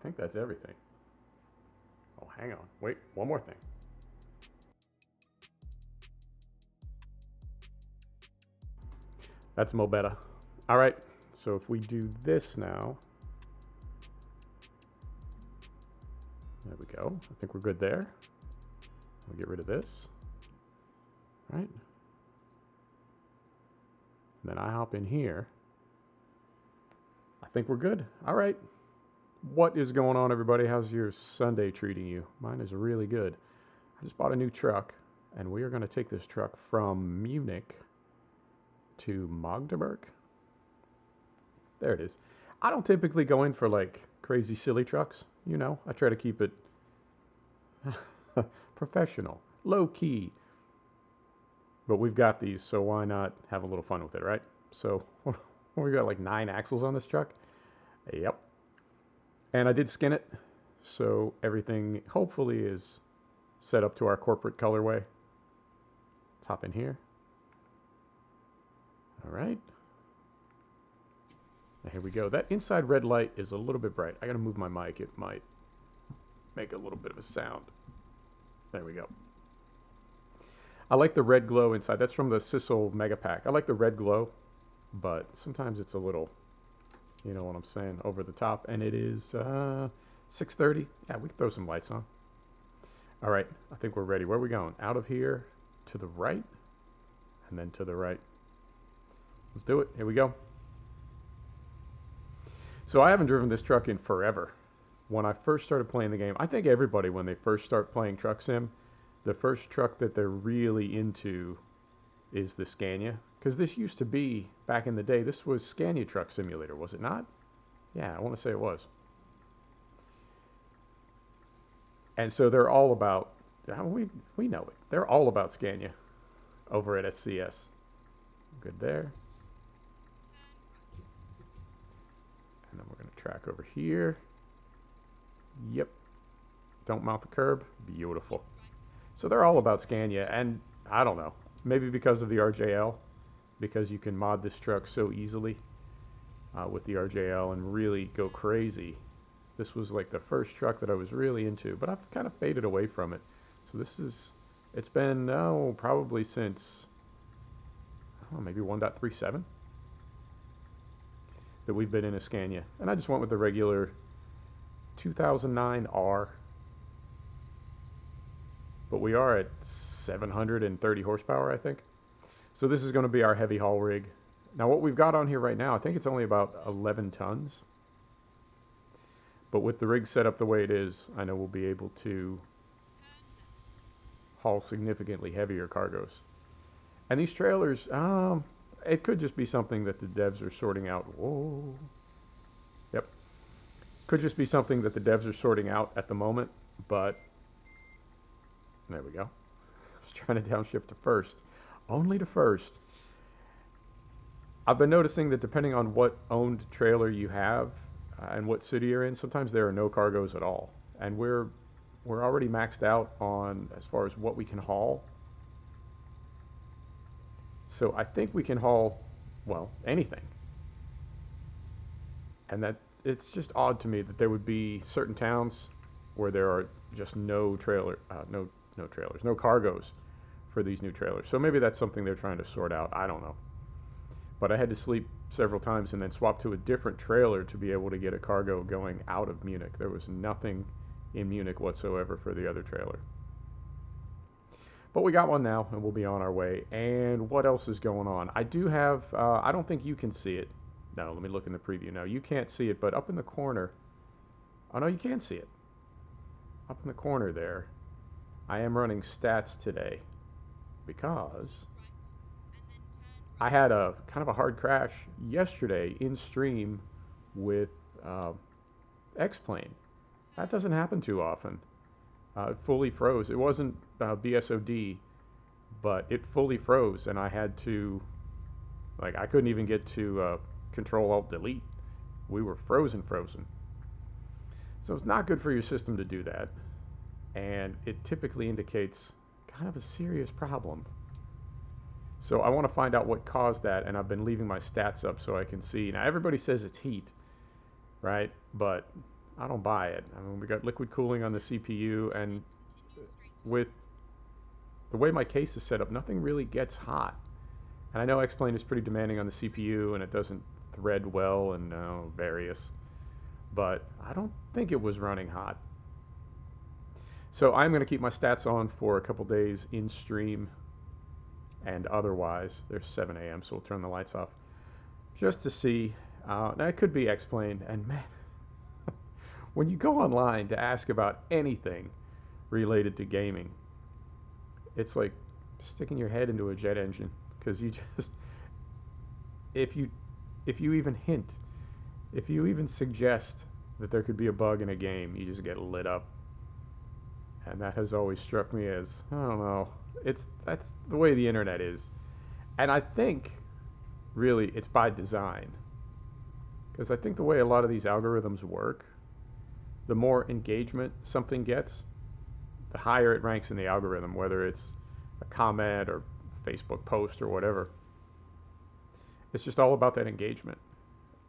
think that's everything. Oh, hang on. Wait, one more thing. That's mo better. All right, so if we do this now, there we go. I think we're good there. We'll get rid of this. All right. And then I hop in here. I think we're good. All right. What is going on, everybody? How's your Sunday treating you? Mine is really good. I just bought a new truck, and we are going to take this truck from Munich to Magdeburg. There it is. I don't typically go in for like crazy silly trucks. You know, I try to keep it professional, low key. But we've got these, so why not have a little fun with it, right? So we got like 9 axles on this truck. Yep. And I did skin it, so everything hopefully is set up to our corporate colorway. Let's hop in here. All right. Now here we go. That inside red light is a little bit bright. I gotta move my mic. It might make a little bit of a sound. There we go. I like the red glow inside. That's from the Sissel Mega Pack. I like the red glow, but sometimes it's a little, you know what I'm saying, over the top. And it is 6:30. Yeah, we can throw some lights on. All right, I think we're ready. Where are we going? Out of here to the right, and then to the right. Let's do it. Here we go. So I haven't driven this truck in forever. When I first started playing the game, I think everybody, when they first start playing Truck Sim, the first truck that they're really into is the Scania. Because this used to be, back in the day, this was Scania Truck Simulator, was it not? Yeah, I want to say it was. And so they're all about, we know it. They're all about Scania over at SCS. Good there. And then we're going to track over here. Yep. Don't mount the curb. Beautiful. So they're all about Scania, and I don't know, maybe because of the RJL, because you can mod this truck so easily with the RJL and really go crazy. This was like the first truck that I was really into, but I've kind of faded away from it. So this is, it's been, probably since, I don't know, maybe 1.37 that we've been in a Scania. And I just went with the regular 2009 R. But we are at 730 horsepower, I think. So this is going to be our heavy haul rig. Now what we've got on here right now, I think it's only about 11 tons. But with the rig set up the way it is, I know we'll be able to haul significantly heavier cargoes. And these trailers, it could just be something that the devs are sorting out. Whoa. Yep. Could just be something that the devs are sorting out at the moment, but there we go. I was trying to downshift to first. Only to first. I've been noticing that depending on what owned trailer you have and what city you're in, sometimes there are no cargoes at all. And we're already maxed out on as far as what we can haul. So I think we can haul, well, anything. And that it's just odd to me that there would be certain towns where there are just no trailers, no cargoes for these new trailers. So maybe that's something they're trying to sort out. I don't know. But I had to sleep several times and then swap to a different trailer to be able to get a cargo going out of Munich. There was nothing in Munich whatsoever for the other trailer. But we got one now, and we'll be on our way. And what else is going on? I do have, I don't think you can see it. No, let me look in the preview. No, you can't see it, but up in the corner, oh no, you can see it. Up in the corner there, I am running stats today because I had a kind of a hard crash yesterday in stream with X-Plane. That doesn't happen too often. It fully froze. It wasn't BSOD, but it fully froze, and I had to, like, I couldn't even get to Control-Alt-Delete. We were frozen. So it's not good for your system to do that, and it typically indicates kind of a serious problem. So I want to find out what caused that, and I've been leaving my stats up so I can see. Now everybody says it's heat, right? But I don't buy it. I mean, we got liquid cooling on the CPU, and with the way my case is set up, nothing really gets hot. And I know X-Plane is pretty demanding on the CPU, and it doesn't thread well and various, but I don't think it was running hot. So I'm going to keep my stats on for a couple days in stream and otherwise. There's 7 a.m., so we'll turn the lights off just to see. Now, it could be X-Plane, and man, when you go online to ask about anything related to gaming, it's like sticking your head into a jet engine, because you just, if you even hint, if you even suggest that there could be a bug in a game, you just get lit up. And that has always struck me as, I don't know, that's the way the internet is. And I think really it's by design, because I think the way a lot of these algorithms work, the more engagement something gets, the higher it ranks in the algorithm, whether it's a comment or Facebook post or whatever. It's just all about that engagement.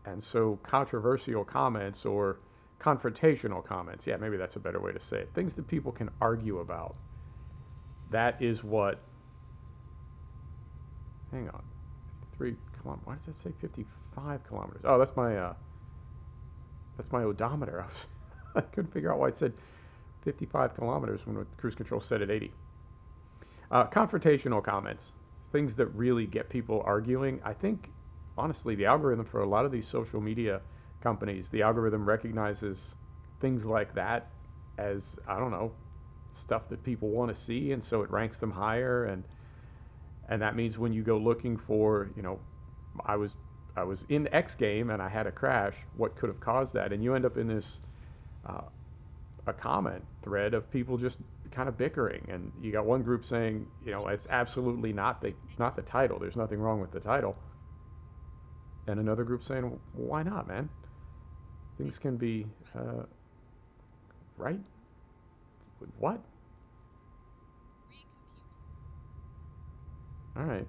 And so controversial comments or confrontational comments, yeah, maybe that's a better way to say it, things that people can argue about, that is what, hang on, 53 kilometers, why does that say 55 kilometers? Oh, that's my odometer. I couldn't figure out why it said 55 kilometers when cruise control set at 80. Confrontational comments, things that really get people arguing. I think, honestly, the algorithm for a lot of these social media companies, the algorithm recognizes things like that as, I don't know, stuff that people want to see, and so it ranks them higher. And that means when you go looking for, I was in X game and I had a crash, what could have caused that? And you end up in this a comment thread of people just kind of bickering, and you got one group saying, it's absolutely not the title, there's nothing wrong with the title, and another group saying, well, why not, man? Things can be right. What? All right,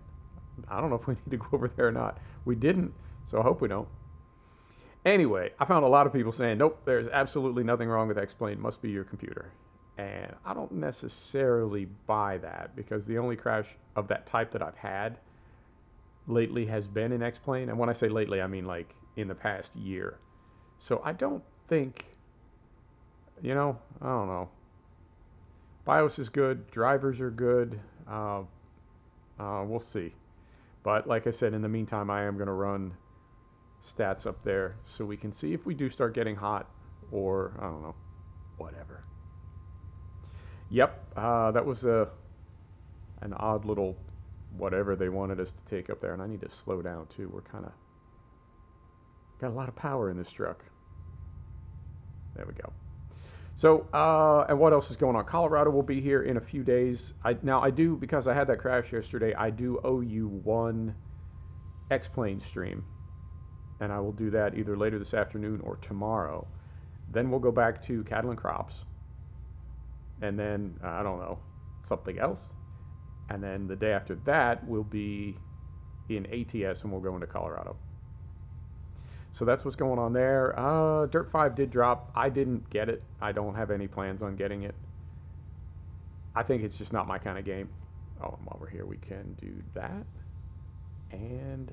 I don't know if we need to go over there or not. We didn't, so I hope we don't. Anyway, I found a lot of people saying, nope, there's absolutely nothing wrong with X-Plane, must be your computer. And I don't necessarily buy that, because the only crash of that type that I've had lately has been in X-Plane. And when I say lately, I mean like in the past year. So I don't think, I don't know. BIOS is good, drivers are good, we'll see. But like I said, in the meantime, I am going to run stats up there so we can see if we do start getting hot, or I don't know, whatever. Yep, that was an odd little whatever they wanted us to take up there, and I need to slow down too. We're kind of got a lot of power in this truck. There we go. So, and what else is going on? Colorado will be here in a few days. Now I do, because I had that crash yesterday, I do owe you one X-Plane stream, and I will do that either later this afternoon or tomorrow. Then we'll go back to cattle and crops, and then I don't know, something else, and then the day after that we'll be in ATS, and we'll go into Colorado. So that's what's going on there. Dirt 5 did drop. I didn't get it. I don't have any plans on getting it. I think it's just not my kind of game. Oh, and while we're here, we can do that. And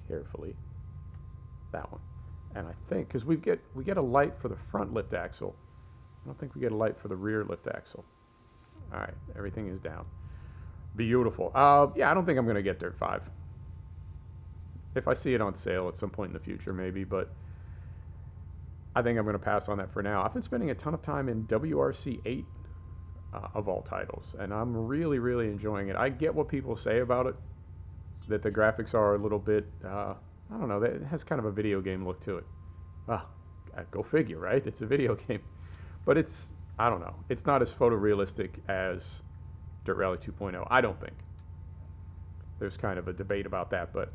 carefully, that one. And I think, because we get a light for the front lift axle. I don't think we get a light for the rear lift axle. All right, everything is down. Beautiful. Yeah, I don't think I'm going to get Dirt 5. If I see it on sale at some point in the future, maybe, but I think I'm going to pass on that for now. I've been spending a ton of time in WRC 8 of all titles, and I'm really, really enjoying it. I get what people say about it, that the graphics are a little bit, I don't know, it has kind of a video game look to it. Go figure, right? It's a video game. But it's, I don't know, it's not as photorealistic as Dirt Rally 2.0, I don't think. There's kind of a debate about that, but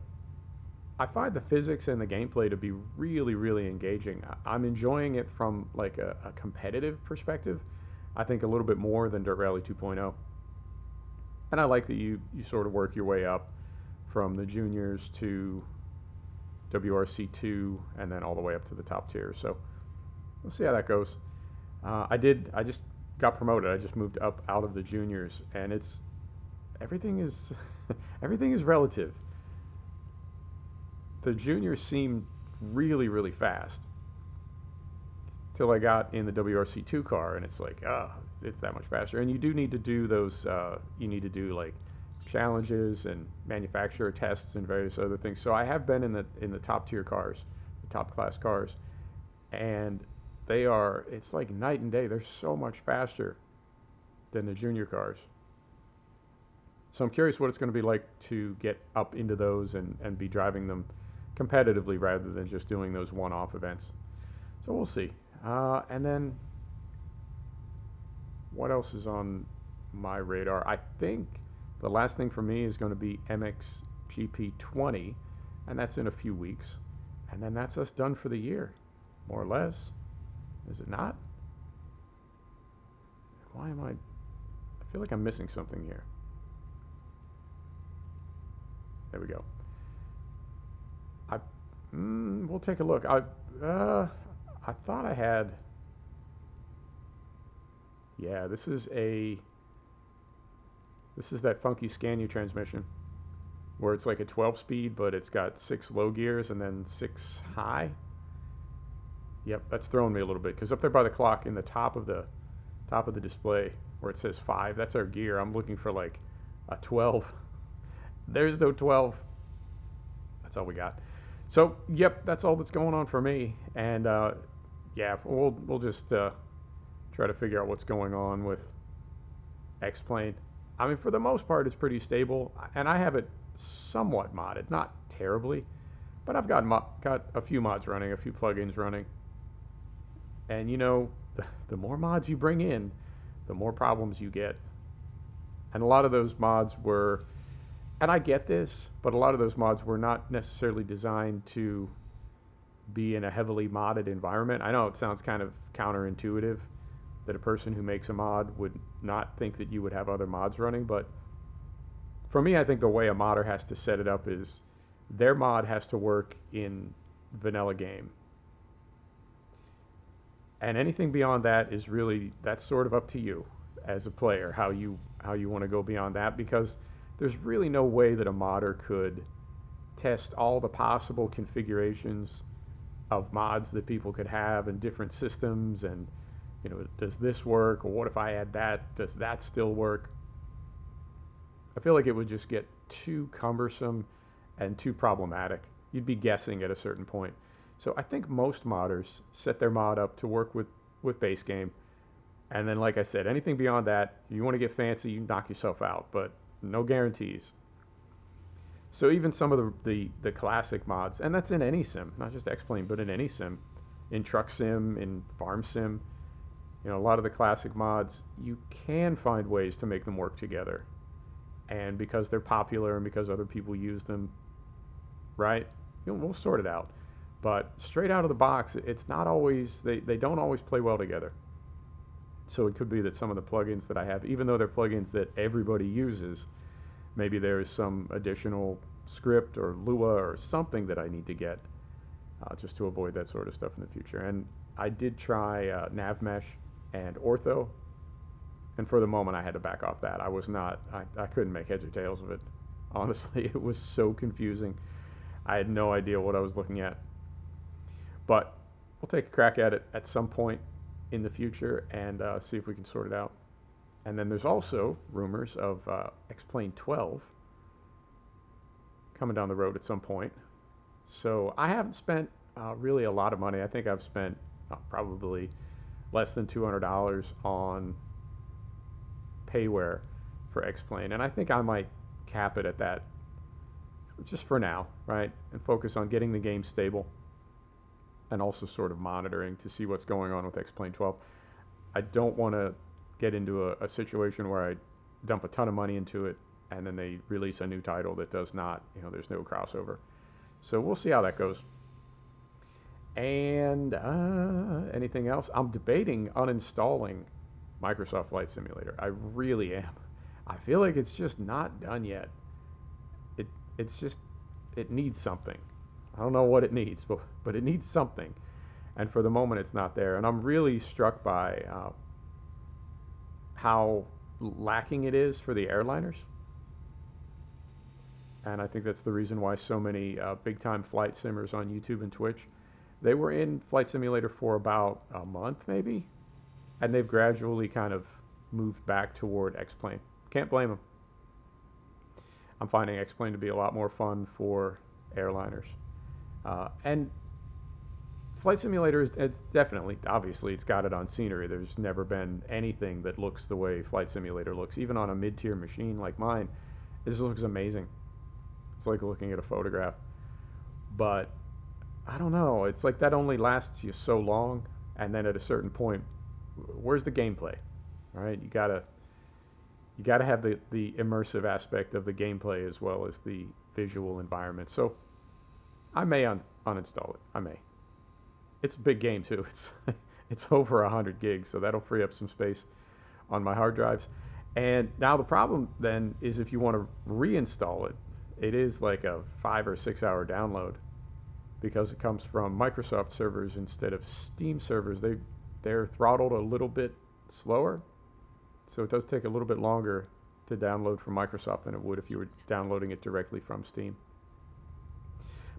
I find the physics and the gameplay to be really, really engaging. I'm enjoying it from like a competitive perspective, I think a little bit more than Dirt Rally 2.0. And I like that you sort of work your way up from the juniors to WRC2, and then all the way up to the top tier. So we'll see how that goes. I just got promoted. I just moved up out of the juniors, and everything is everything is relative. The juniors seemed really, really fast till I got in the WRC2 car, and it's like, it's that much faster. And you do need to do those, you need to do like challenges and manufacturer tests and various other things. So I have been in the top tier cars, the top class cars, and it's like night and day. They're so much faster than the junior cars. So I'm curious what it's going to be like to get up into those and be driving them competitively rather than just doing those one-off events. So we'll see. And then what else is on my radar? I think the last thing for me is going to be MXGP20, and that's in a few weeks. And then that's us done for the year, more or less. Is it not? Why am I feel like I'm missing something here. There we go. We'll take a look. I thought I had. Yeah, this is that funky Scania transmission, where it's like a 12-speed, but it's got 6 low gears and then 6 high. Yep, that's throwing me a little bit because up there by the clock in the top of the display where it says 5, that's our gear. I'm looking for like a 12. There's no 12. That's all we got. So, yep, that's all that's going on for me. And yeah, we'll just try to figure out what's going on with X-Plane. I mean, for the most part, it's pretty stable, and I have it somewhat modded, not terribly, but I've got a few mods running, a few plugins running. And you know, the more mods you bring in, the more problems you get. And a lot of those mods were, and I get this, but a lot of those mods were not necessarily designed to be in a heavily modded environment. I know it sounds kind of counterintuitive that a person who makes a mod would not think that you would have other mods running, but for me, I think the way a modder has to set it up is their mod has to work in vanilla game. And anything beyond that is really, that's sort of up to you as a player, how you want to go beyond that, because there's really no way that a modder could test all the possible configurations of mods that people could have and different systems, and you know, does this work, or what if I add that, does that still work? I feel like it would just get too cumbersome and too problematic. You'd be guessing at a certain point. So I think most modders set their mod up to work with base game, and then like I said, anything beyond that, you want to get fancy, you knock yourself out, but no guarantees. So even some of the classic mods, and that's in any sim, not just X-Plane, but in any sim, in truck sim, in farm sim, you know, a lot of the classic mods, you can find ways to make them work together. And because they're popular and because other people use them, right, you know, we'll sort it out. But straight out of the box, it's not always, they don't always play well together. So it could be that some of the plugins that I have, even though they're plugins that everybody uses, maybe there's some additional script or Lua or something that I need to get just to avoid that sort of stuff in the future. And I did try NavMesh and Ortho, and for the moment I had to back off that. I couldn't make heads or tails of it. Honestly, it was so confusing. I had no idea what I was looking at. But we'll take a crack at it at some point in the future and see if we can sort it out. And then there's also rumors of X-Plane 12 coming down the road at some point. So I haven't spent really a lot of money. I think I've spent probably less than $200 on payware for X-Plane, and I think I might cap it at that just for now, right? And focus on getting the game stable and also sort of monitoring to see what's going on with X-Plane 12. I don't want to get into a situation where I dump a ton of money into it and then they release a new title that does not, you know, there's no crossover. So we'll see how that goes. And anything else? I'm debating uninstalling Microsoft Flight Simulator. I really am. I feel like it's just not done yet. It needs something. I don't know what it needs, but it needs something. And for the moment, it's not there. And I'm really struck by how lacking it is for the airliners. And I think that's the reason why so many big-time flight simmers on YouTube and Twitch, they were in Flight Simulator for about a month, maybe, and they've gradually kind of moved back toward X-Plane. Can't blame them. I'm finding X-Plane to be a lot more fun for airliners. And Flight Simulator is, it's definitely, obviously, it's got it on scenery. There's never been anything that looks the way Flight Simulator looks. Even on a mid-tier machine like mine, it just looks amazing. It's like looking at a photograph. But I don't know. It's like that only lasts you so long, and then at a certain point, where's the gameplay? All right, you gotta have the immersive aspect of the gameplay as well as the visual environment. So I may uninstall it. I may. It's a big game too. It's over 100 gigs, so that'll free up some space on my hard drives. And now the problem then is if you want to reinstall it, it is like a 5 or 6 hour download because it comes from Microsoft servers instead of Steam servers. They're throttled a little bit slower, so it does take a little bit longer to download from Microsoft than it would if you were downloading it directly from Steam.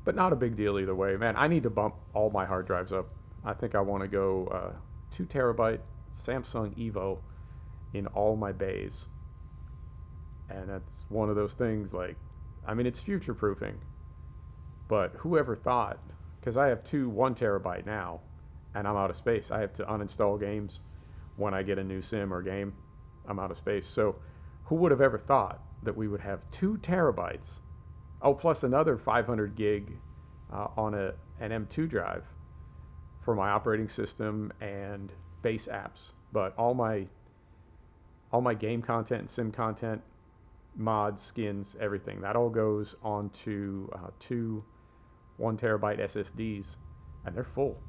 But not a big deal either way. Man, I need to bump all my hard drives up. I think I want to go 2 terabyte Samsung Evo in all my bays. And that's one of those things like, I mean, it's future proofing. But whoever thought, because I have 2 1 terabyte now, and I'm out of space. I have to uninstall games when I get a new sim or game. I'm out of space. So who would have ever thought that we would have 2 terabytes? Oh, plus another 500 gig on an M2 drive for my operating system and base apps. But all my game content and sim content, mods, skins, everything, that all goes onto 2 1 terabyte SSDs, and they're full.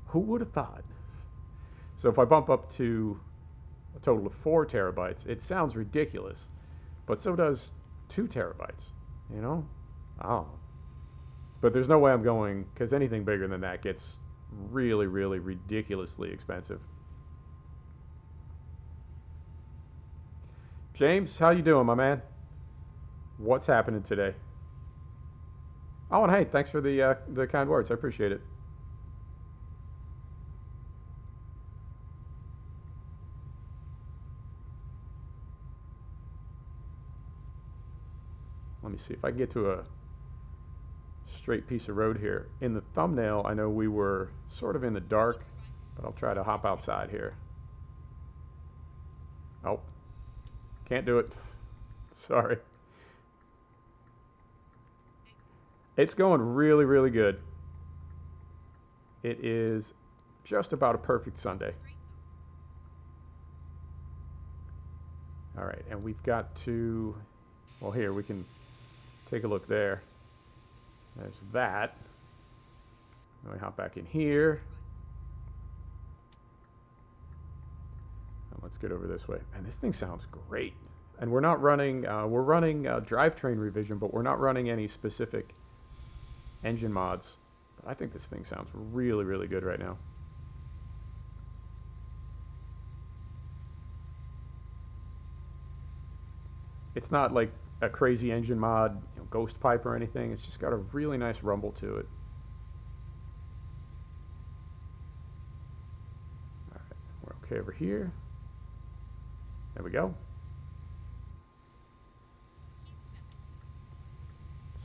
Who would have thought? So if I bump up to a total of 4 terabytes, it sounds ridiculous, but so does 2 terabytes, you know? Oh. But there's no way I'm going, because anything bigger than that gets really, really ridiculously expensive. James, how you doing, my man? What's happening today? Oh, and hey, thanks for the kind words. I appreciate it. Let me see if I can get to a straight piece of road here. In the thumbnail, I know we were sort of in the dark, but I'll try to hop outside here. Oh, can't do it. Sorry. It's going really, really good. It is just about a perfect Sunday. All right, and we've got to, well, here, we can take a look there. There's that. Let me hop back in here. And let's get over this way. And this thing sounds great. And we're not running, we're running drivetrain revision, but we're not running any specific engine mods. But I think this thing sounds really, really good right now. It's not like a crazy engine mod, you know, ghost pipe or anything. It's just got a really nice rumble to it. All right, we're okay over here. There we go.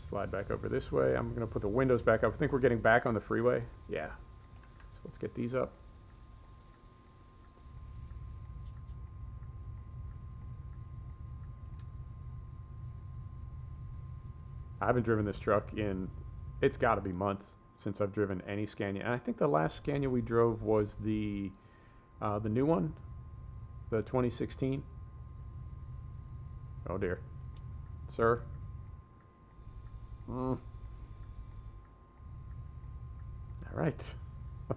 Slide back over this way. I'm going to put the windows back up. I think we're getting back on the freeway. Yeah. So let's get these up. I haven't driven this truck in, it's got to be months since I've driven any Scania. And I think the last Scania we drove was the new one, the 2016. Oh dear. Sir. All right. As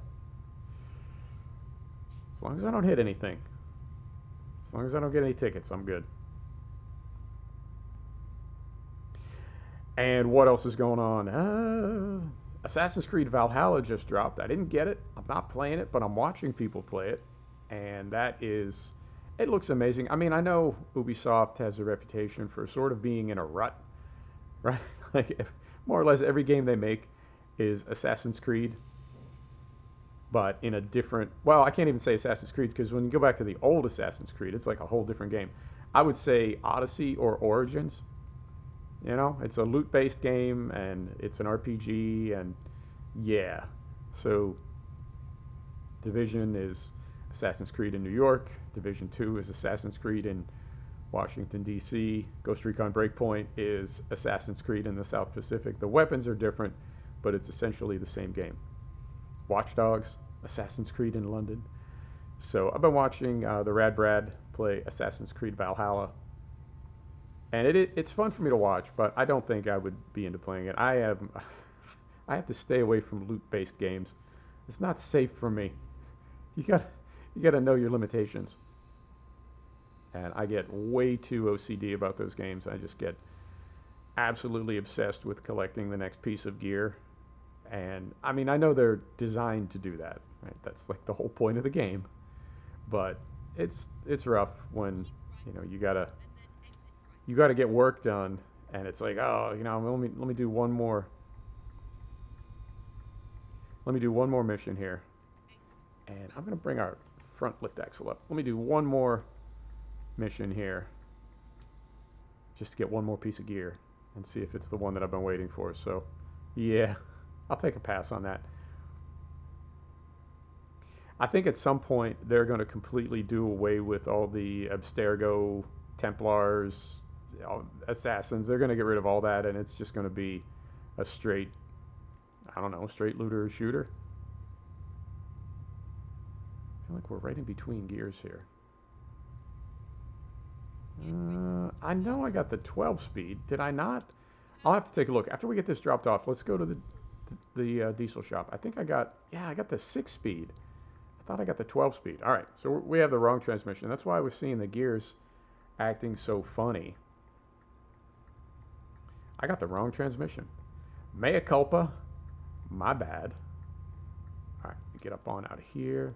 long as I don't hit anything. As long as I don't get any tickets, I'm good. And what else is going on? Assassin's Creed Valhalla just dropped. I didn't get it. I'm not playing it, but I'm watching people play it, and it looks amazing. I mean, I know Ubisoft has a reputation for sort of being in a rut, right? Like more or less every game they make is Assassin's Creed, but in a different. Well, I can't even say Assassin's Creed because when you go back to the old Assassin's Creed, it's like a whole different game. I would say Odyssey or Origins. You know, it's a loot-based game and it's an RPG, and yeah. So Division is Assassin's Creed in New York. Division 2 is Assassin's Creed in Washington, D.C. Ghost Recon Breakpoint is Assassin's Creed in the South Pacific. The weapons are different, but it's essentially the same game. Watch Dogs, Assassin's Creed in London. So I've been watching the Rad Brad play Assassin's Creed Valhalla, and it's fun for me to watch, but I don't think I would be into playing it. I have to stay away from loot-based games. It's not safe for me. You got to know your limitations. And I get way too OCD about those games. I just get absolutely obsessed with collecting the next piece of gear. And I mean, I know they're designed to do that, right? That's like the whole point of the game. But it's rough when, you gotta get work done, and it's like, oh, let me do one more. Let me do one more mission here, and I'm gonna bring our front lift axle up. Let me do one more mission here, just to get one more piece of gear and see if it's the one that I've been waiting for. So, yeah, I'll take a pass on that. I think at some point they're going to completely do away with all the Abstergo, Templars, Assassins. They're going to get rid of all that, and it's just going to be a straight, I don't know, straight looter shooter. I feel like we're right in between gears here. I know I got the 12 speed. Did I not? I'll have to take a look. After we get this dropped off, let's go to the diesel shop. I think I got the 6 speed. I thought I got the 12 speed. All right, so we have the wrong transmission. That's why I was seeing the gears acting so funny. I got the wrong transmission. Mea culpa. My bad. All right, get up on out of here.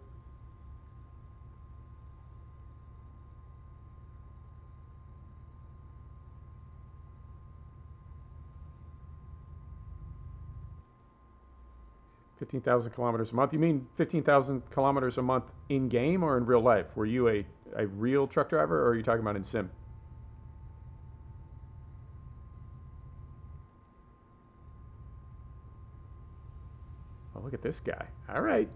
$15,000 kilometers a month. You mean 15,000 kilometers a month in game or in real life? Were you a real truck driver, or are you talking about in sim? Oh, look at this guy. All right.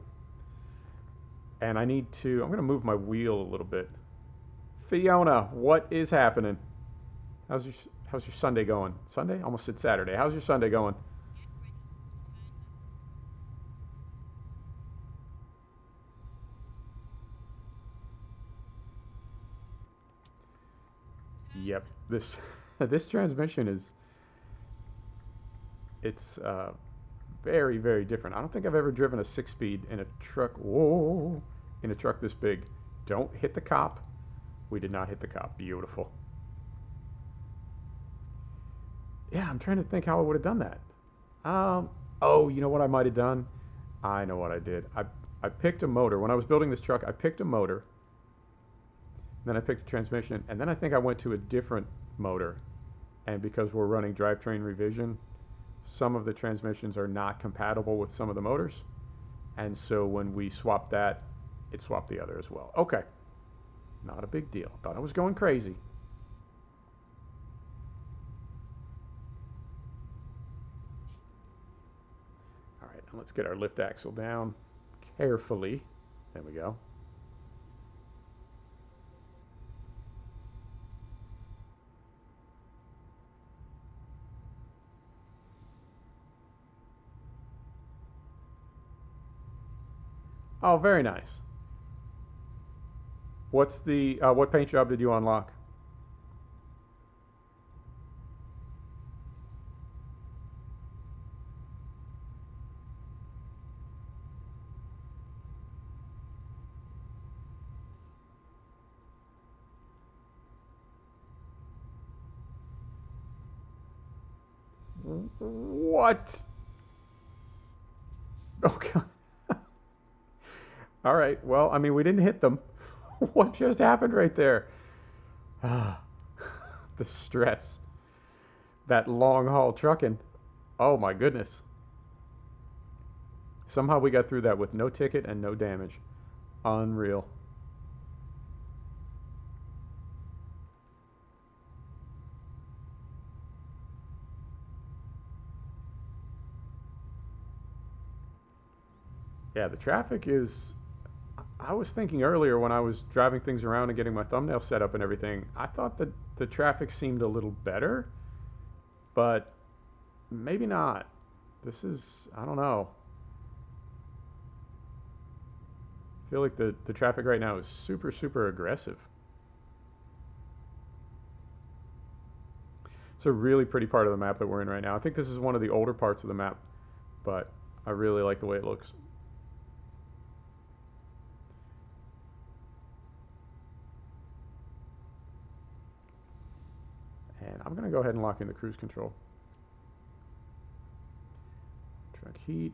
And I'm going to move my wheel a little bit. Fiona, what is happening? How's your Sunday going? Sunday? Almost said Saturday. How's your Sunday going? Yep. This transmission it's very, very different. I don't think I've ever driven a 6-speed in a truck. Whoa, in a truck this big. Don't hit the cop. We did not hit the cop. Beautiful. Yeah, I'm trying to think how I would have done that. Oh, you know what I might have done? I know what I did. I picked a motor. When I was building this truck, I picked a motor. Then I picked a transmission, and then I think I went to a different motor. And because we're running drivetrain revision, some of the transmissions are not compatible with some of the motors. And so when we swapped that, it swapped the other as well. Okay. Not a big deal. Thought I was going crazy. All right, now let's get our lift axle down carefully. There we go. Oh, very nice. What's the what paint job did you unlock? What? Oh, God. All right. Well, I mean, we didn't hit them. What just happened right there? Ah, the stress. That long haul trucking. Oh, my goodness. Somehow we got through that with no ticket and no damage. Unreal. Yeah, the traffic is. I was thinking earlier when I was driving things around and getting my thumbnail set up and everything, I thought that the traffic seemed a little better, but maybe not. This is, I don't know. I feel like the traffic right now is super, super aggressive. It's a really pretty part of the map that we're in right now. I think this is one of the older parts of the map, but I really like the way it looks. And I'm going to go ahead and lock in the cruise control. Truck heat.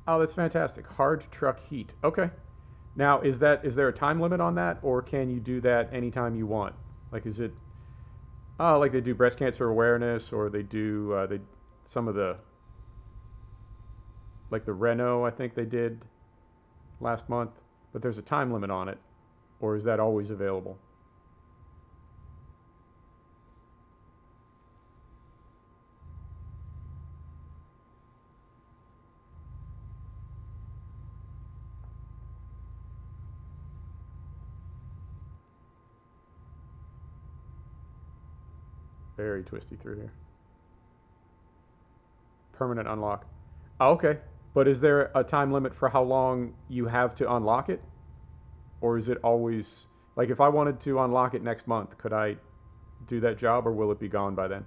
Oh, that's fantastic. Hard truck heat. Okay. Now, is there a time limit on that, or can you do that anytime you want? Like, is it like they do breast cancer awareness, or they do some of the like the Renault, I think they did last month, but there's a time limit on it, or is that always available? Very twisty through here. Permanent unlock. Oh, okay. But is there a time limit for how long you have to unlock it? Or is it always, like if I wanted to unlock it next month, could I do that job or will it be gone by then?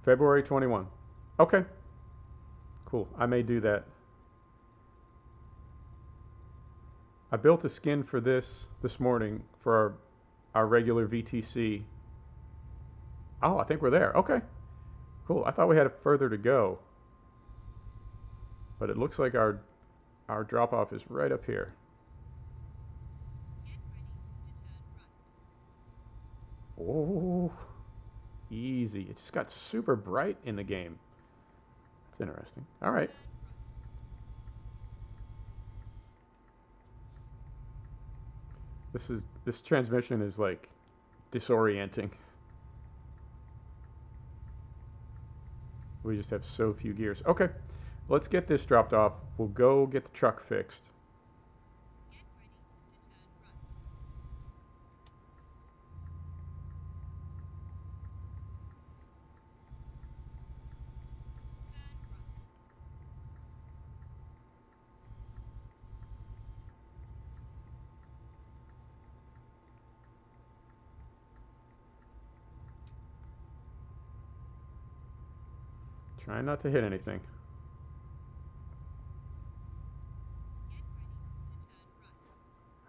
February 21. Okay, cool. I may do that. I built a skin for this morning for our regular VTC. Oh, I think we're there. Okay, cool. I thought we had further to go, but it looks like our drop off is right up here. Oh, easy. It just got super bright in the game. That's interesting. All right. This transmission is like disorienting. We just have so few gears. Okay, let's get this dropped off. We'll go get the truck fixed. Try not to hit anything.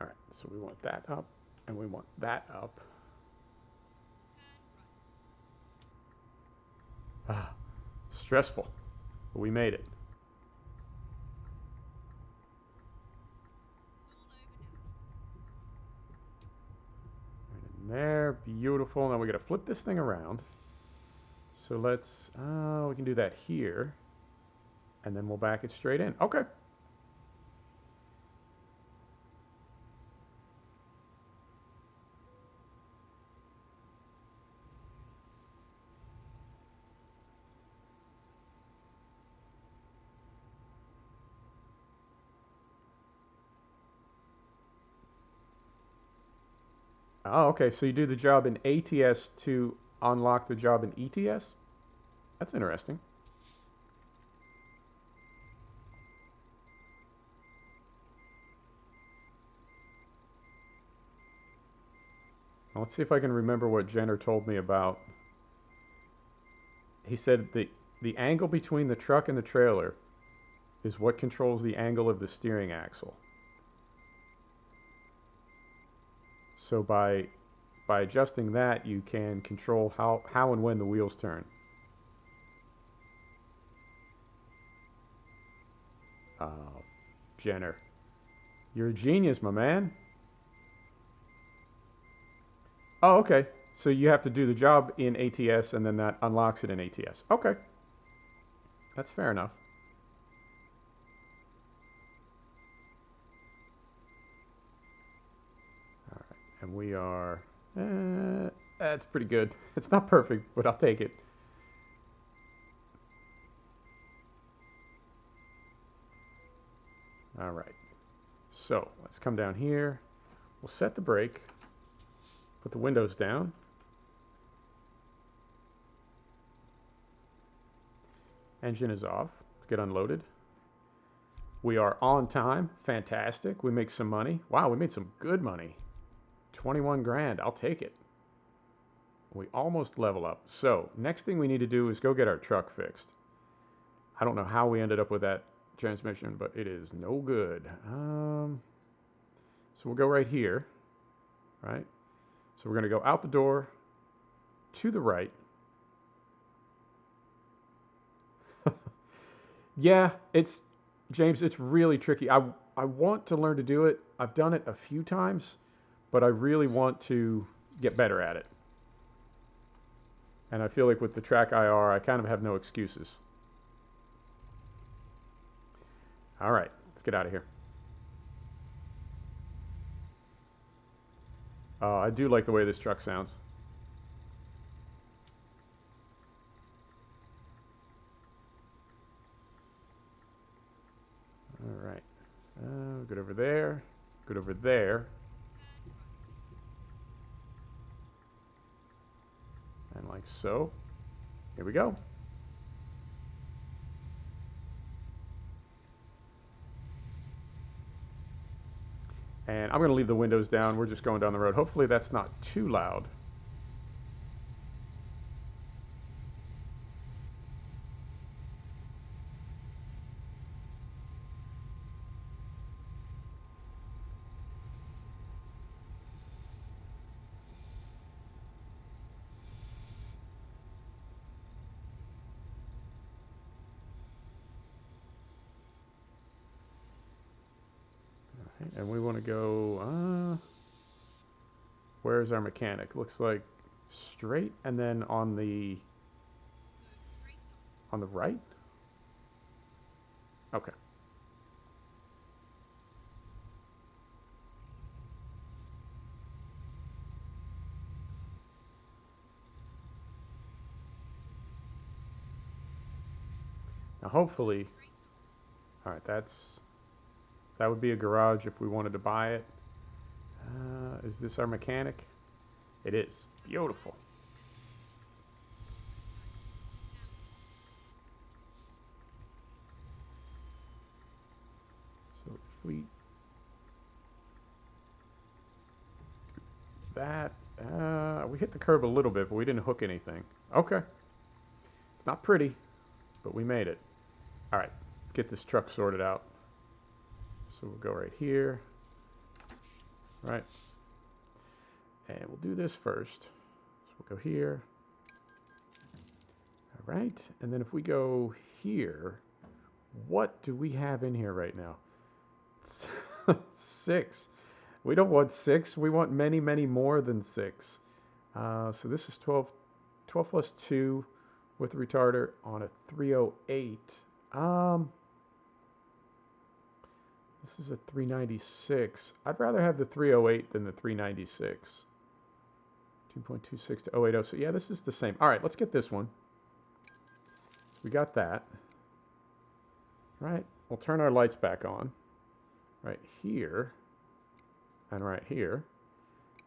All right, so we want that up, and we want that up. Ah, stressful, but we made it. Right in there, beautiful. Now we gotta flip this thing around. So let's, we can do that here, and then we'll back it straight in. Okay. Oh, okay. So you do the job in ATS to unlock the job in ETS? That's interesting. Let's see if I can remember what Jenner told me about. He said the angle between the truck and the trailer is what controls the angle of the steering axle. So by adjusting that, you can control how and when the wheels turn. Oh, Jenner, you're a genius, my man. Oh, okay. So you have to do the job in ATS, and then that unlocks it in ATS. Okay. That's fair enough. All right. And we are... that's pretty good. It's not perfect, but I'll take it. All right. So let's come down here. We'll set the brake. Put the windows down. Engine is off. Let's get unloaded. We are on time. Fantastic. We make some money. Wow, we made some good money. 21 grand. I'll take it. We almost level up. So next thing we need to do is go get our truck fixed. I don't know how we ended up with that transmission, but it is no good. So we'll go right here, right? So we're going to go out the door to the right. Yeah, James, it's really tricky. I want to learn to do it. I've done it a few times, but I really want to get better at it. And I feel like with the track IR, I kind of have no excuses. All right, let's get out of here. I do like the way this truck sounds. All right, good over there, good over there. And like so. Here we go. And I'm going to leave the windows down. We're just going down the road. Hopefully that's not too loud. And we want to go, where's our mechanic? Looks like straight and then on the right? Okay. Now hopefully, all right, that would be a garage if we wanted to buy it. Is this our mechanic? It is. Beautiful. So if we... that... we hit the curb a little bit, but we didn't hook anything. Okay. It's not pretty, but we made it. All right, let's get this truck sorted out. So we'll go right here, right? And we'll do this first. So we'll go here. All right, and then if we go here, what do we have in here right now? 6. We don't want 6. We want many, many more than 6. So this is 12 plus 2 with the retarder on a 308. This is a 396. I'd rather have the 308 than the 396. 2.26 to 080. So yeah, this is the same. All right, let's get this one. So we got that. Right. We'll turn our lights back on. Right here. And right here.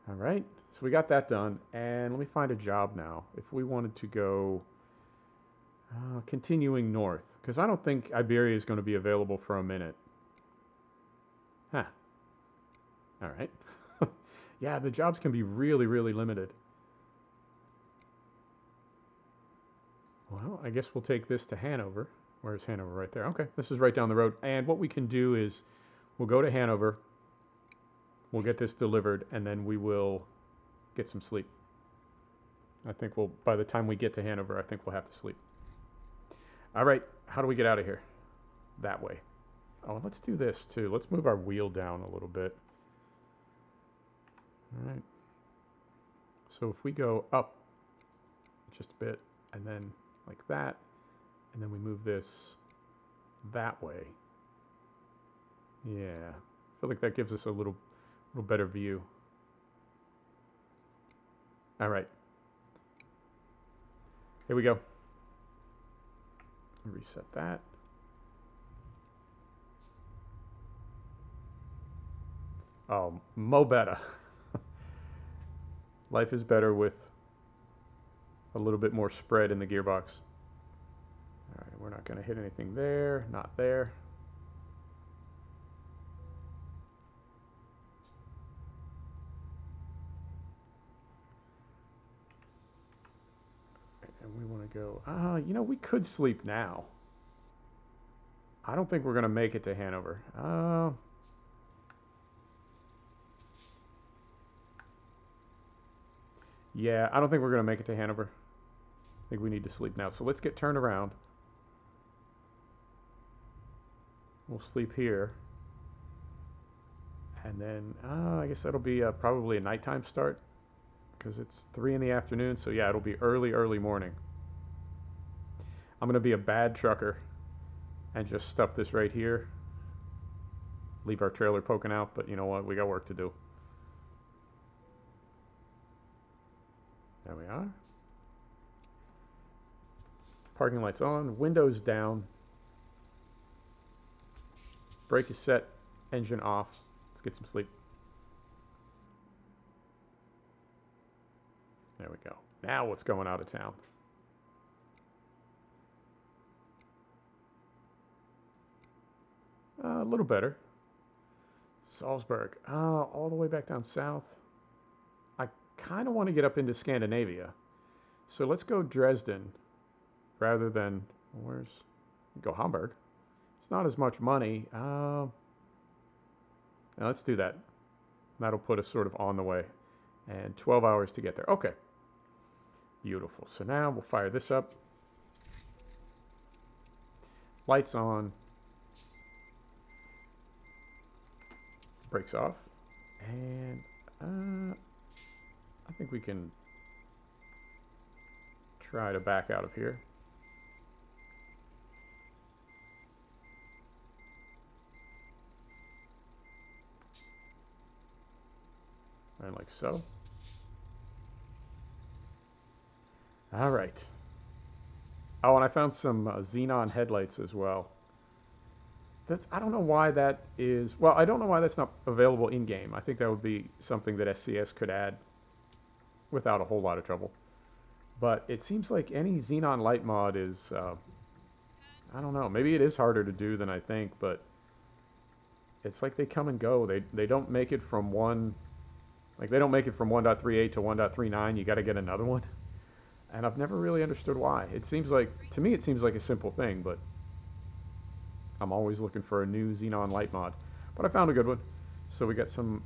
All right. So we got that done. And let me find a job now. If we wanted to go continuing north. Because I don't think Iberia is going to be available for a minute. Huh. All right. Yeah, the jobs can be really, really limited. Well, I guess we'll take this to Hanover. Where's Hanover? Right there. Okay, this is right down the road. And what we can do is we'll go to Hanover, we'll get this delivered, and then we will get some sleep. I think by the time we get to Hanover, I think we'll have to sleep. All right, how do we get out of here? That way. Oh, let's do this too. Let's move our wheel down a little bit. All right. So if we go up just a bit and then like that, and then we move this that way. Yeah, I feel like that gives us a little better view. All right. Here we go. Reset that. Oh, mo better. Life is better with a little bit more spread in the gearbox. All right, we're not going to hit anything there, not there. And we want to go, you know, we could sleep now. I don't think we're going to make it to Hanover. Yeah, I don't think we're going to make it to Hanover. I think we need to sleep now. So let's get turned around. We'll sleep here. And then, I guess that'll be probably a nighttime start, because it's 3 in the afternoon. So yeah, it'll be early morning. I'm going to be a bad trucker and just stuff this right here. Leave our trailer poking out, but you know what? We got work to do. There we are. Parking lights on, windows down. Brake is set, engine off. Let's get some sleep. There we go. Now what's going out of town? A little better. Salzburg. All the way back down south. I kind of want to get up into Scandinavia. So let's go Dresden rather than, go Hamburg. It's not as much money. Now let's do that. That'll put us sort of on the way. And 12 hours to get there. Okay. Beautiful. So now we'll fire this up. Lights on. Brakes off. And I think we can try to back out of here. And like so. All right. Oh, and I found some xenon headlights as well. I don't know why that is. Well, I don't know why that's not available in game. I think that would be something that SCS could add without a whole lot of trouble. But it seems like any xenon light mod is, I don't know. Maybe it is harder to do than I think, but it's like they come and go. They don't make it from one. Like they don't make it from 1.38 to 1.39. You got to get another one. And I've never really understood why. It seems like, to me, it seems like a simple thing, but I'm always looking for a new xenon light mod. But I found a good one. So we got some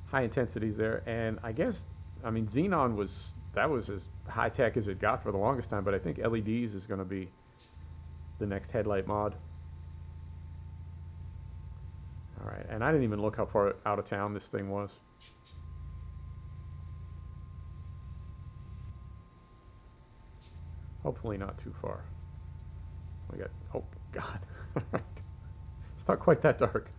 high intensities there. And I guess, I mean, xenon was as high tech as it got for the longest time, but I think LEDs is going to be the next headlight mod. All right, and I didn't even look how far out of town this thing was. Hopefully not too far. We got, oh God. All right. It's not quite that dark.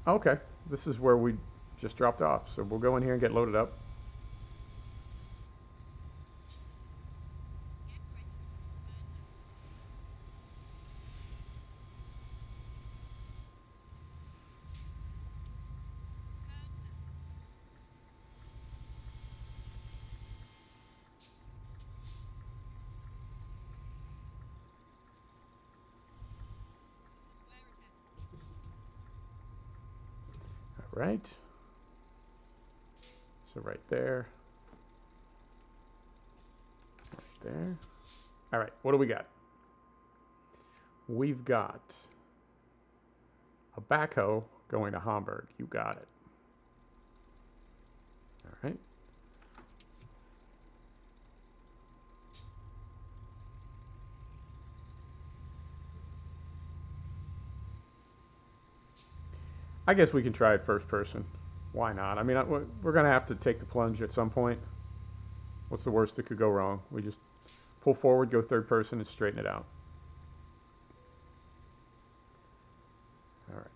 Okay, this is where we just dropped off. So we'll go in here and get loaded up. right. So right there. Right there. All right, what do we got? We've got a backhoe going to Hamburg. You got it. All right. I guess we can try it first person. Why not? I mean, we're going to have to take the plunge at some point. What's the worst that could go wrong? We just pull forward, go third person, and straighten it out. All right.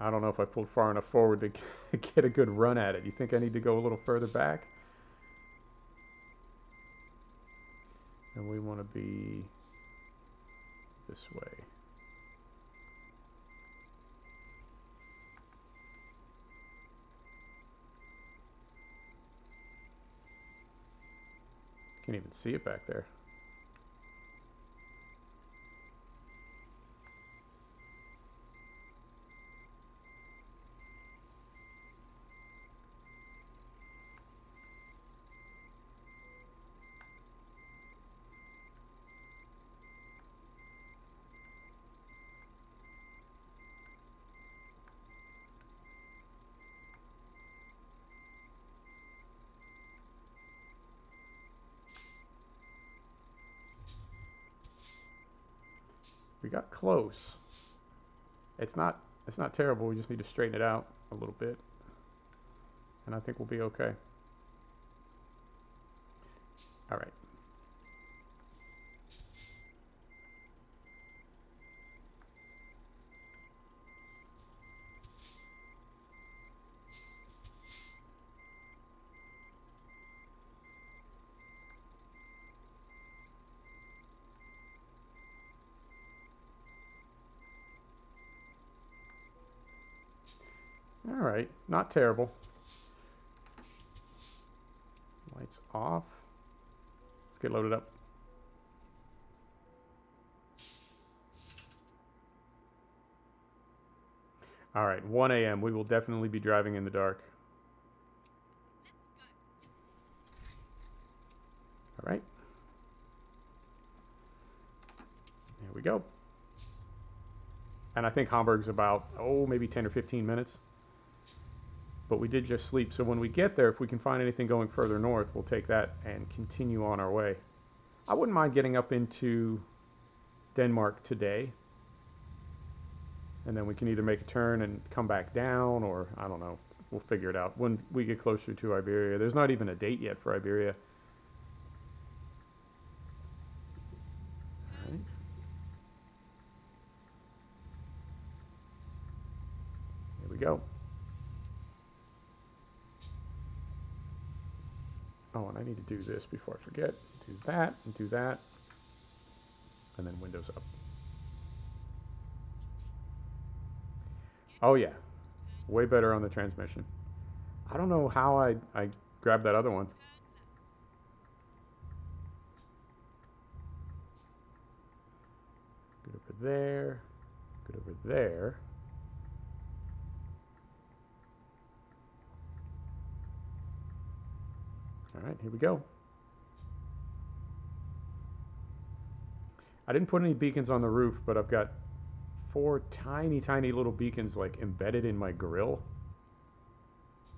I don't know if I pulled far enough forward to get a good run at it. You think I need to go a little further back? And we want to be this way. Can't even see it back there. We got close. It's not terrible. We just need to straighten it out a little bit. And I think we'll be okay. All right. All right, not terrible. Lights off. Let's get loaded up. All right, 1 a.m. We will definitely be driving in the dark. All right. Here we go. And I think Hamburg's about, maybe 10 or 15 minutes. But we did just sleep, so when we get there, if we can find anything going further north, we'll take that and continue on our way. I wouldn't mind getting up into Denmark today. And then we can either make a turn and come back down, or I don't know. We'll figure it out when we get closer to Iberia. There's not even a date yet for Iberia. All right. Here we go. Oh, and I need to do this before I forget. Do that and do that. And then windows up. Oh yeah, way better on the transmission. I don't know how I grabbed that other one. Good over there, good over there. All right, here we go. I didn't put any beacons on the roof, but I've got 4 tiny, tiny little beacons like embedded in my grill.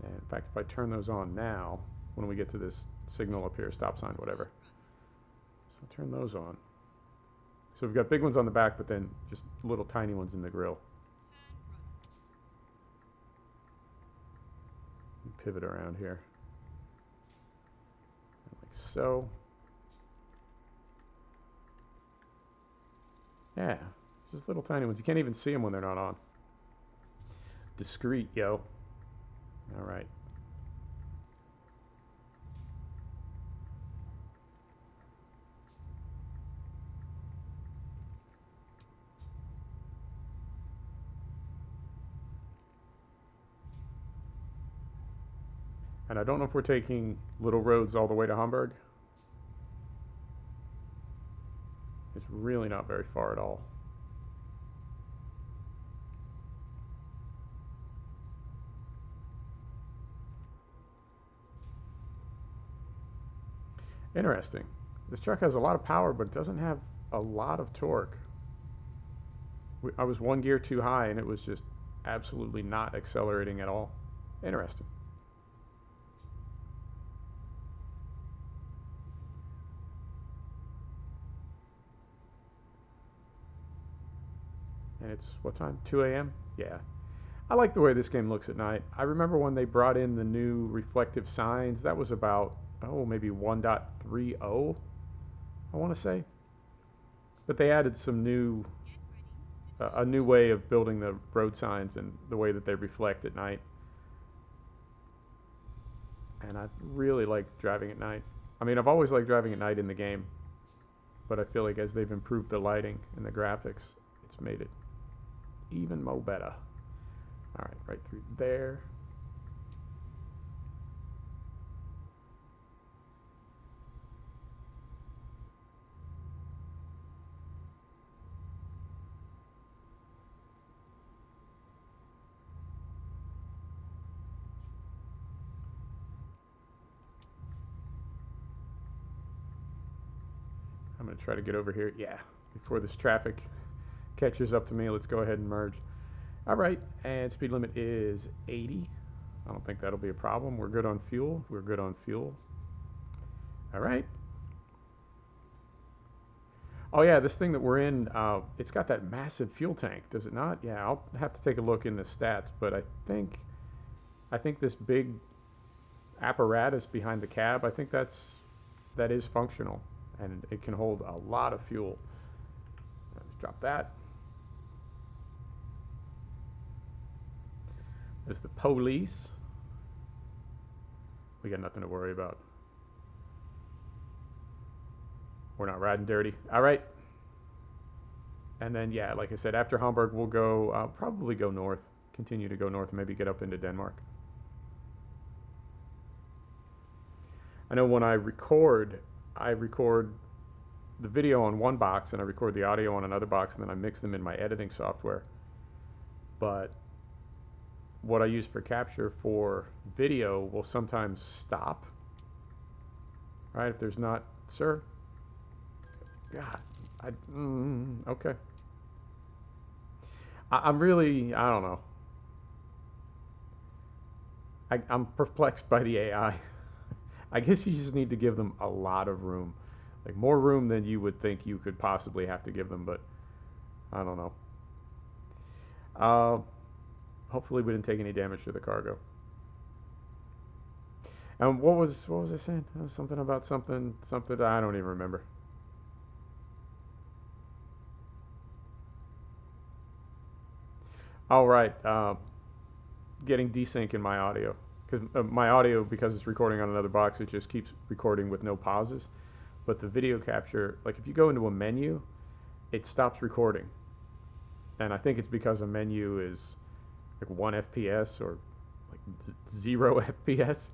And in fact, if I turn those on now, when we get to this signal up here, stop sign, whatever. So I'll turn those on. So we've got big ones on the back, but then just little tiny ones in the grill. Pivot around here. Like so. Yeah, just little tiny ones. You can't even see them when they're not on. Discreet, yo. All right. And I don't know if we're taking little roads all the way to Hamburg. It's really not very far at all. Interesting. This truck has a lot of power, but it doesn't have a lot of torque. I was one gear too high, and it was just absolutely not accelerating at all. Interesting. And it's, what time? 2 a.m.? Yeah. I like the way this game looks at night. I remember when they brought in the new reflective signs. That was about, oh, maybe 1.30, I want to say. But they added some new, a new way of building the road signs and the way that they reflect at night. And I really like driving at night. I mean, I've always liked driving at night in the game, but I feel like as they've improved the lighting and the graphics, it's made it even more better. All right, right through there. I'm going to try to get over here. Yeah, before this traffic catches up to me, let's go ahead and merge. All right, and speed limit is 80. I don't think that'll be a problem. We're good on fuel. We're good on fuel. All right. Oh yeah, this thing that we're in, it's got that massive fuel tank, does it not? Yeah, I'll have to take a look in the stats, but I think this big apparatus behind the cab, I think that is functional, and it can hold a lot of fuel. Let's drop that. There's the police. We got nothing to worry about. We're not riding dirty. All right. And then, yeah, like I said, after Hamburg, we'll go, probably go north, continue to go north, and maybe get up into Denmark. I know when I record the video on one box and I record the audio on another box, and then I mix them in my editing software. But what I use for capture for video will sometimes stop. Right? If there's not, sir. God, okay. I'm really, I don't know. I'm perplexed by the AI. I guess you just need to give them a lot of room. Like more room than you would think you could possibly have to give them, but I don't know. Hopefully we didn't take any damage to the cargo. And what was I saying? Something about something I don't even remember. All right, getting desync in my audio, because my audio, because it's recording on another box, it just keeps recording with no pauses. But the video capture, like if you go into a menu, it stops recording, and I think it's because a menu is like 1 FPS or like 0 FPS,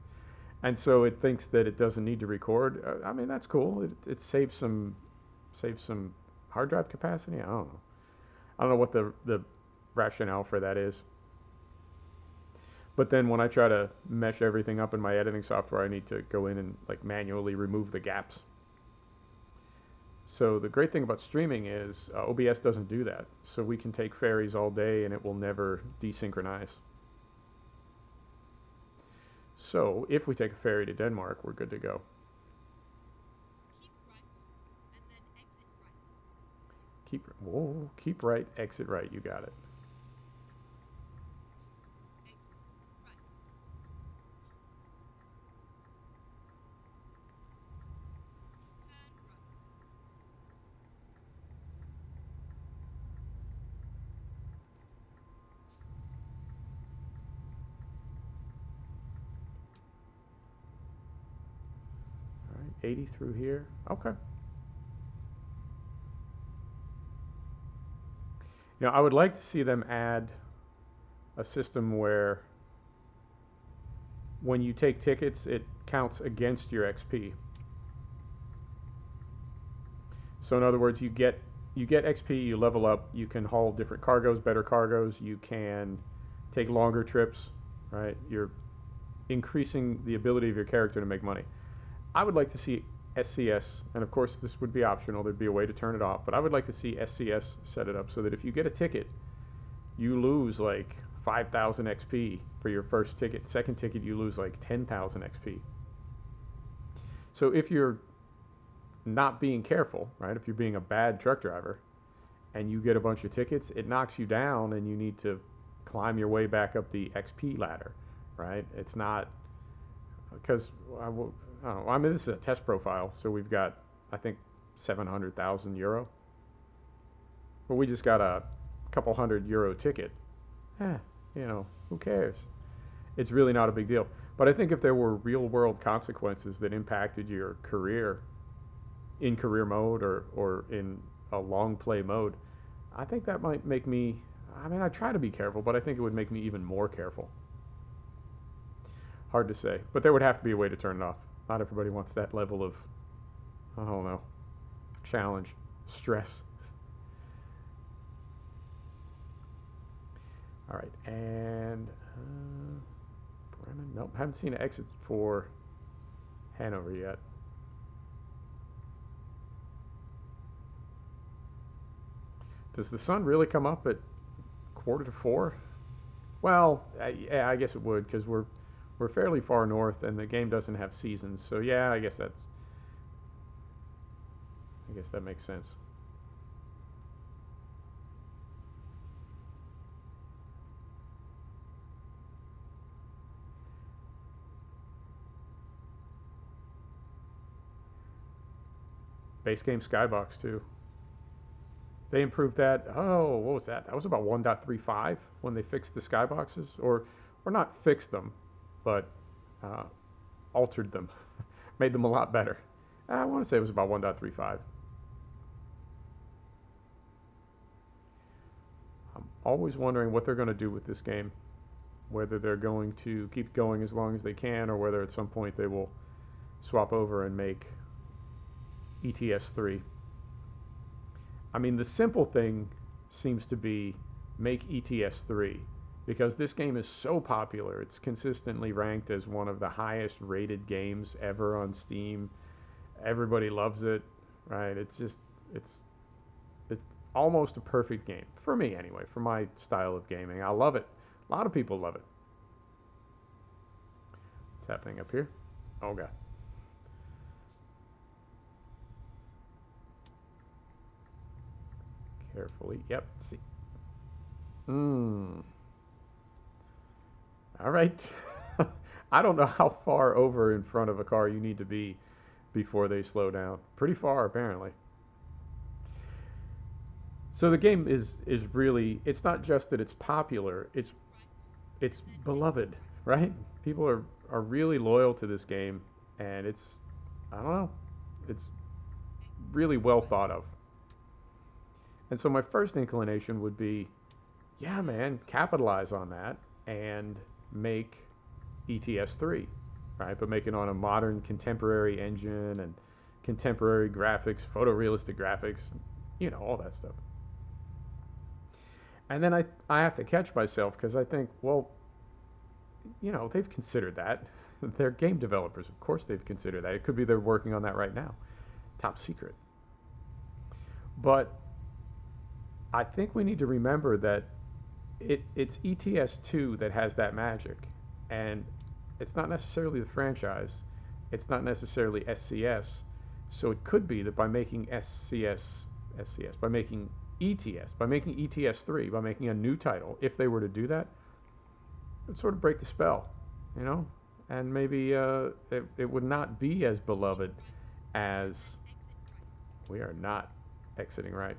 and so it thinks that it doesn't need to record. I mean, that's cool. It saves some hard drive capacity. I don't know what the rationale for that is. But then when I try to mesh everything up in my editing software, I need to go in and like manually remove the gaps. So the great thing about streaming is OBS doesn't do that. So we can take ferries all day and it will never desynchronize. So if we take a ferry to Denmark, we're good to go. Keep right, exit right. You got it. All right, 80 through here. Okay. You know, I would like to see them add a system where when you take tickets, it counts against your XP. So in other words, you get XP, you level up, you can haul different cargoes, better cargoes, you can take longer trips, right? You're increasing the ability of your character to make money. I would like to see SCS, and of course this would be optional, there'd be a way to turn it off, but I would like to see SCS set it up so that if you get a ticket, you lose like 5,000 XP for your first ticket. Second ticket, you lose like 10,000 XP. So if you're not being careful, right, if you're being a bad truck driver and you get a bunch of tickets, it knocks you down and you need to climb your way back up the XP ladder, right? It's not, because I don't know, I mean, this is a test profile, so we've got, I think, 700,000 euro, but we just got a couple €100 ticket. You know, who cares? It's really not a big deal. But I think if there were real world consequences that impacted your career in career mode or in a long play mode, I think that might make me, I mean, I try to be careful, but I think it would make me even more careful. Hard to say, but there would have to be a way to turn it off. Not everybody wants that level of, I don't know, challenge, stress. All right, and Bremen, nope, haven't seen an exit for Hanover yet. Does the sun really come up at 3:45? Well, yeah, I guess it would, because we're fairly far north and the game doesn't have seasons. So yeah, I guess that makes sense. Base game skybox too. They improved that. Oh, what was that? That was about 1.35 when they fixed the skyboxes, or not fixed them, but altered them, made them a lot better. I want to say it was about 1.35. I'm always wondering what they're going to do with this game, whether they're going to keep going as long as they can, or whether at some point they will swap over and make ETS3. I mean, the simple thing seems to be make ETS3, because this game is so popular. It's consistently ranked as one of the highest rated games ever on Steam. Everybody loves it, right? It's almost a perfect game for me anyway, for my style of gaming. I love it. A lot of people love it. What's happening up here? Oh god. Carefully. Yep. See. All right. I don't know how far over in front of a car you need to be before they slow down. Pretty far, apparently. So the game is really, it's not just that it's popular, it's beloved, right? People are really loyal to this game, and it's, I don't know, it's really well thought of. And so my first inclination would be, yeah, man, capitalize on that and make ETS3, right? But make it on a modern, contemporary engine and contemporary graphics, photorealistic graphics, you know, all that stuff. And then I have to catch myself, because I think, well, you know, they've considered that. They're game developers. Of course they've considered that. It could be they're working on that right now. Top secret. But I think we need to remember that it's ETS2 that has that magic. And it's not necessarily the franchise. It's not necessarily SCS. So it could be that by making by making ETS, by making ETS3, by making a new title, if they were to do that, it would sort of break the spell, you know? And maybe it would not be as beloved as, we are not exiting right.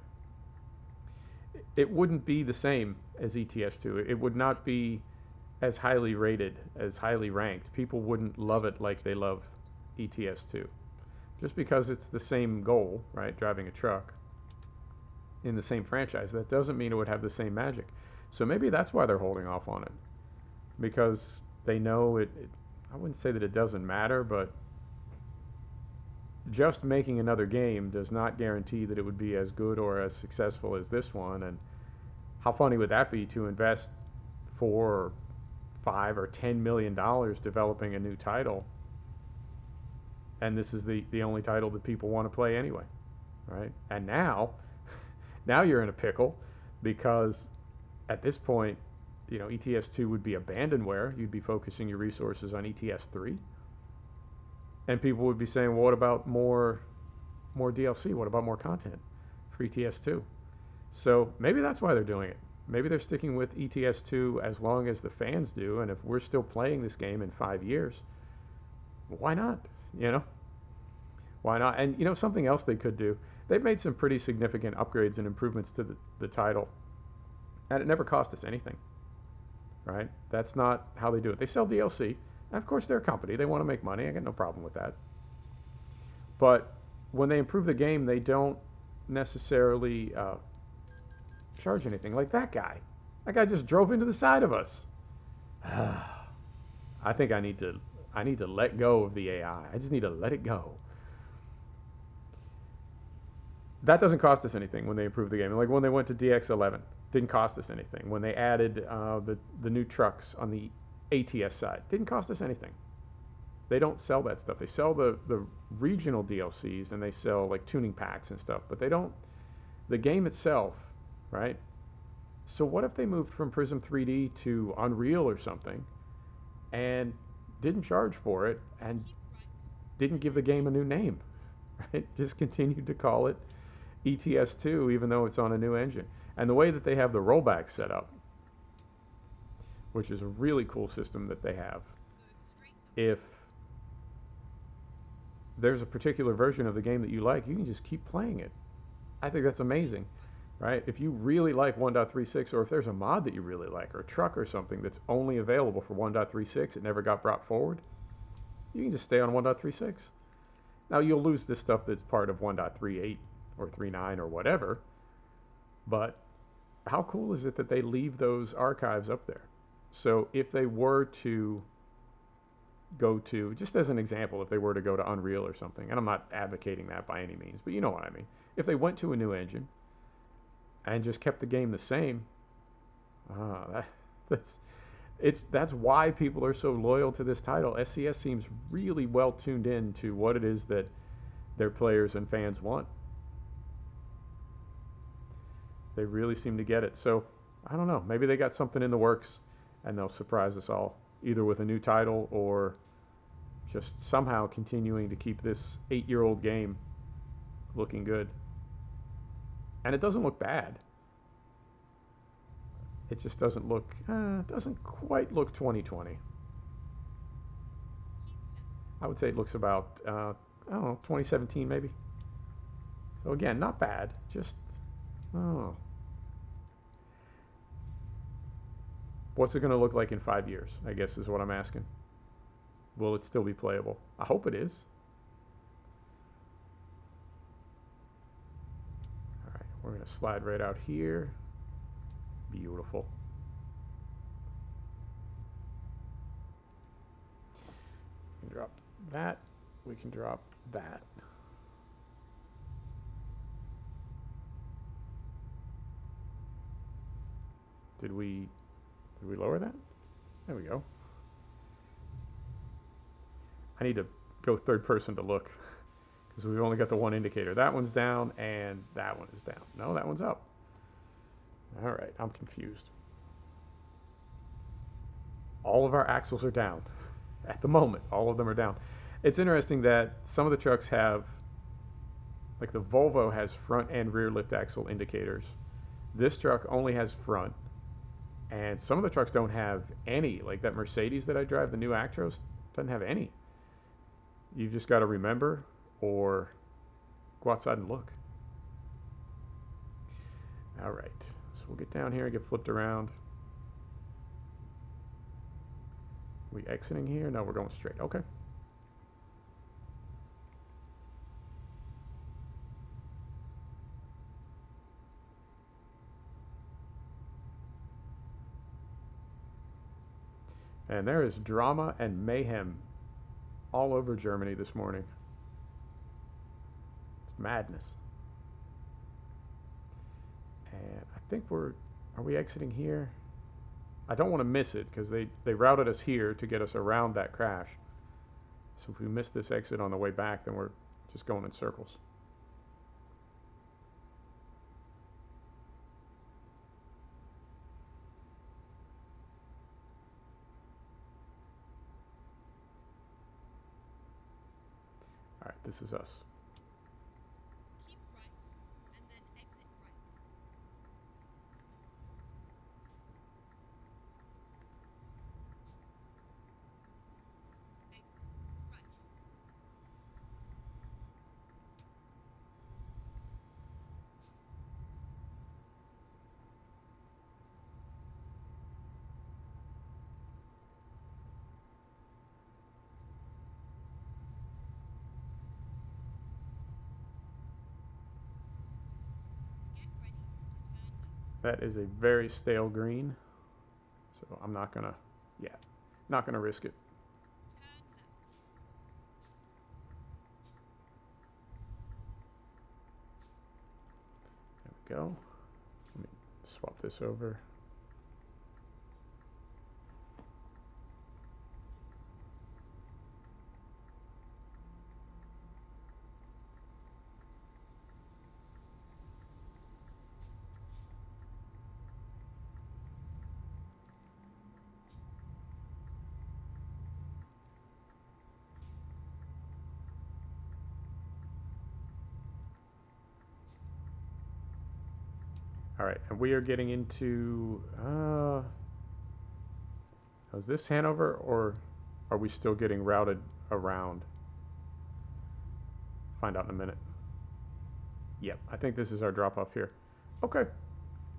It wouldn't be the same as ETS2. It would not be as highly rated, as highly ranked. People wouldn't love it like they love ETS2. Just because it's the same goal, right? Driving a truck in the same franchise, that doesn't mean it would have the same magic. So maybe that's why they're holding off on it, because they know I wouldn't say that it doesn't matter, but just making another game does not guarantee that it would be as good or as successful as this one. And how funny would that be to invest 4, 5, or $10 million developing a new title, and this is the only title that people want to play anyway, right? And now, now you're in a pickle, because at this point, you know, ETS2 would be abandonware. You'd be focusing your resources on ETS3, and people would be saying, well, what about more DLC? What about more content for ETS2? So maybe that's why they're doing it. Maybe they're sticking with ETS2 as long as the fans do, and if we're still playing this game in 5 years, why not? You know, why not? And you know, something else they could do. They've made some pretty significant upgrades and improvements to the title, and it never cost us anything, right? That's not how they do it. They sell DLC, and of course they're a company. They want to make money. I got no problem with that. But when they improve the game, they don't necessarily charge anything. Like that guy. That guy just drove into the side of us. I think I need to let go of the AI. I just need to let it go. That doesn't cost us anything when they improve the game. Like when they went to DX11, didn't cost us anything. When they added the new trucks on the ATS side, didn't cost us anything. They don't sell that stuff. They sell the regional DLCs, and they sell like tuning packs and stuff, but they don't, the game itself, right? So what if they moved from Prism 3D to Unreal or something, and didn't charge for it, and didn't give the game a new name, right? Just continued to call it ETS2, even though it's on a new engine. And the way that they have the rollback set up, which is a really cool system that they have, if there's a particular version of the game that you like, you can just keep playing it. I think that's amazing, right? If you really like 1.36, or if there's a mod that you really like, or a truck or something that's only available for 1.36, it never got brought forward, you can just stay on 1.36. Now you'll lose this stuff that's part of 1.38 or 3.9 or whatever, but how cool is it that they leave those archives up there? So if they were to go to, just as an example, if they were to go to Unreal or something, and I'm not advocating that by any means, but you know what I mean. If they went to a new engine and just kept the game the same, that's why people are so loyal to this title. SCS seems really well tuned in to what it is that their players and fans want. They really seem to get it. So I don't know, maybe they got something in the works and they'll surprise us all, either with a new title or just somehow continuing to keep this 8-year-old game looking good. And it doesn't look bad. It just doesn't look, doesn't quite look 2020. I would say it looks about, I don't know, 2017 maybe. So again, not bad, just, oh. What's it going to look like in 5 years, I guess is what I'm asking. Will it still be playable? I hope it is. All right, we're going to slide right out here. Beautiful. We can drop that. We can drop that. Did we lower that? There we go. I need to go third person to look, because we've only got the one indicator. That one's down and that one is down. No, that one's up. All right, I'm confused. All of our axles are down. At the moment, all of them are down. It's interesting that some of the trucks have, like the Volvo has front and rear lift axle indicators. This truck only has front. And some of the trucks don't have any. Like that Mercedes that I drive, the new Actros, doesn't have any. You've just got to remember or go outside and look. All right. So we'll get down here and get flipped around. We exiting here? No, we're going straight. Okay. And there is drama and mayhem all over Germany this morning. It's madness. And I think are we exiting here? I don't want to miss it because they routed us here to get us around that crash. So if we miss this exit on the way back, then we're just going in circles. All right, this is us. Keep right and then exit right. Exit right. Get ready to turn left. That is a very stale green, so I'm not gonna, yeah, not gonna risk it. Turn left. There we go. Let me swap this over. All right, and we are getting into, is this Hanover or are we still getting routed around? Find out in a minute. Yep, I think this is our drop off here. Okay,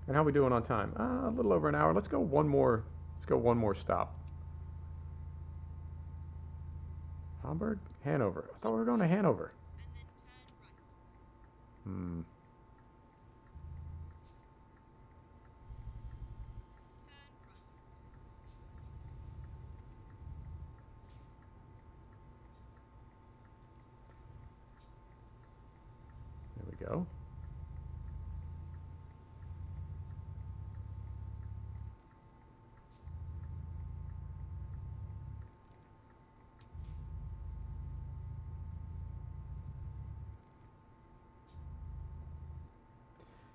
and how we doing on time? A little over an hour. Let's go one more stop. Hamburg? Hanover. I thought we were going to Hanover. And then turn right. Hmm. Turn right. There we go.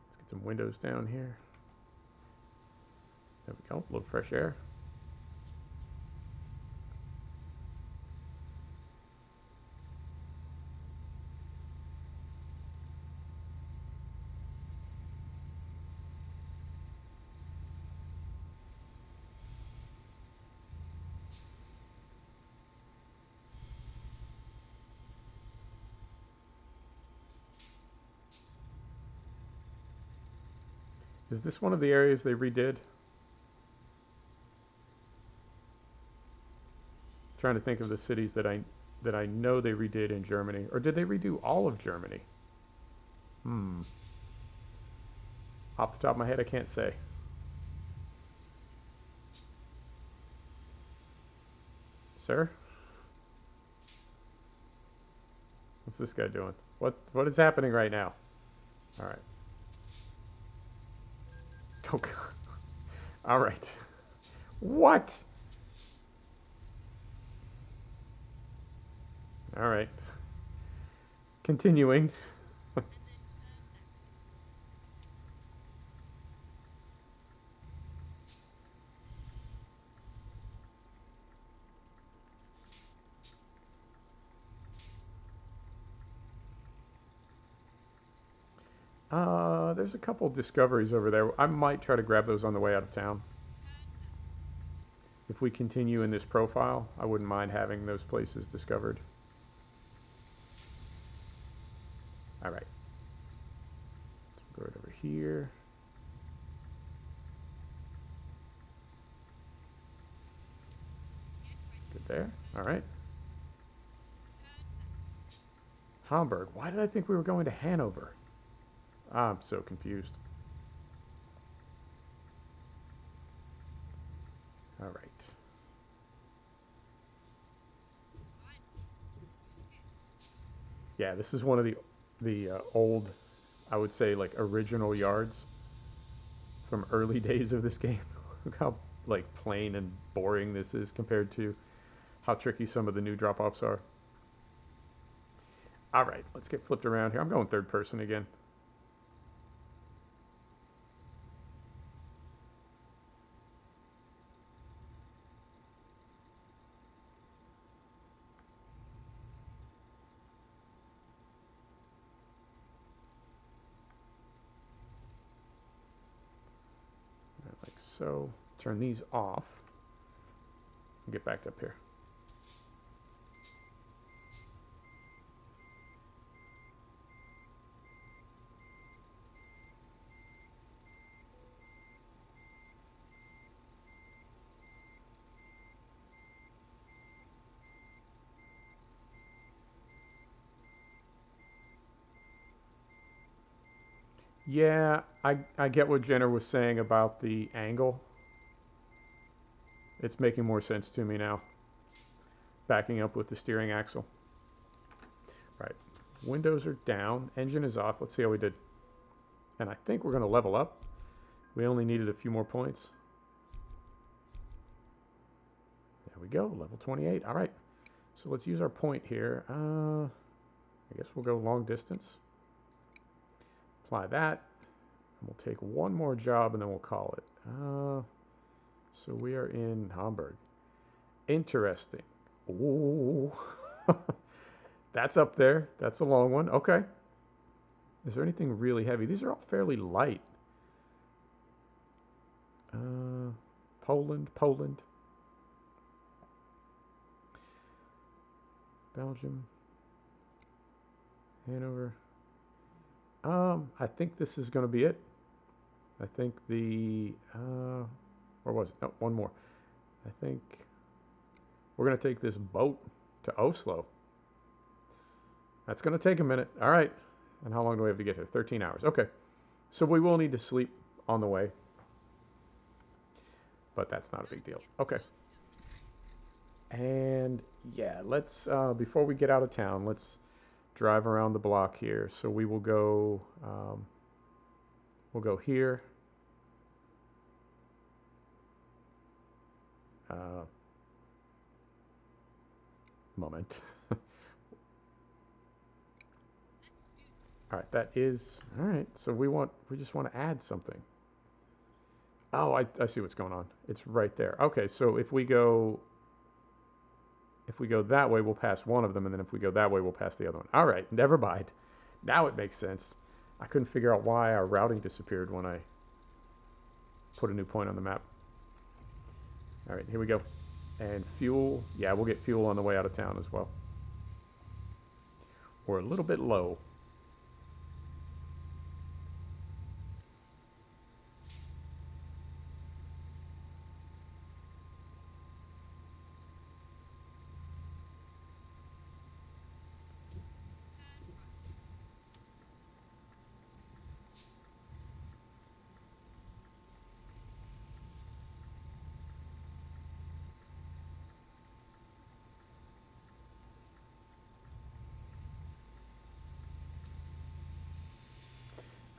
Let's get some windows down here. There we go. A little fresh air. Is this one of the areas they redid? Trying to think of the cities that I know they redid in Germany, or did they redo all of Germany? Off the top of my head, I can't say. Sir? What's this guy doing? What is happening right now? All right. Oh God. All right. What? All right. Continuing. And then turn There's a couple discoveries over there. I might try to grab those on the way out of town. If we continue in this profile, I wouldn't mind having those places discovered. All right. Let's go right over here. Good there. All right. Hamburg. Why did I think we were going to Hanover? I'm so confused. All right. Yeah, this is one of the old, I would say, like original yards from early days of this game. Look how like plain and boring this is compared to how tricky some of the new drop-offs are. All right, let's get flipped around here. I'm going third person again. Like so. Turn these off and get back up here. Yeah, I get what Jenner was saying about the angle. It's making more sense to me now. Backing up with the steering axle. Right. Windows are down. Engine is off. Let's see how we did. And I think we're going to level up. We only needed a few more points. There we go. Level 28. All right. So let's use our point here. I guess we'll go long distance. Apply that. And we'll take one more job and then we'll call it. So we are in Hamburg. Interesting. Ooh. That's up there. That's a long one. Okay. Is there anything really heavy? These are all fairly light. Poland. Belgium. Hanover. I think this is going to be it. I think the, where was it? No, one more. I think we're going to take this boat to Oslo. That's going to take a minute. All right. And how long do we have to get here? 13 hours. Okay. So we will need to sleep on the way. But that's not a big deal. Okay. And yeah, let's, before we get out of town, let's drive around the block here. So we will go, we'll go here. Moment. All right, that is, all right. So we just want to add something. Oh, I see what's going on. It's right there. Okay, so if we go that way, we'll pass one of them, and then if we go that way, we'll pass the other one. All right, never mind. Now it makes sense. I couldn't figure out why our routing disappeared when I put a new point on the map. All right, here we go. And fuel, yeah, we'll get fuel on the way out of town as well. We're a little bit low.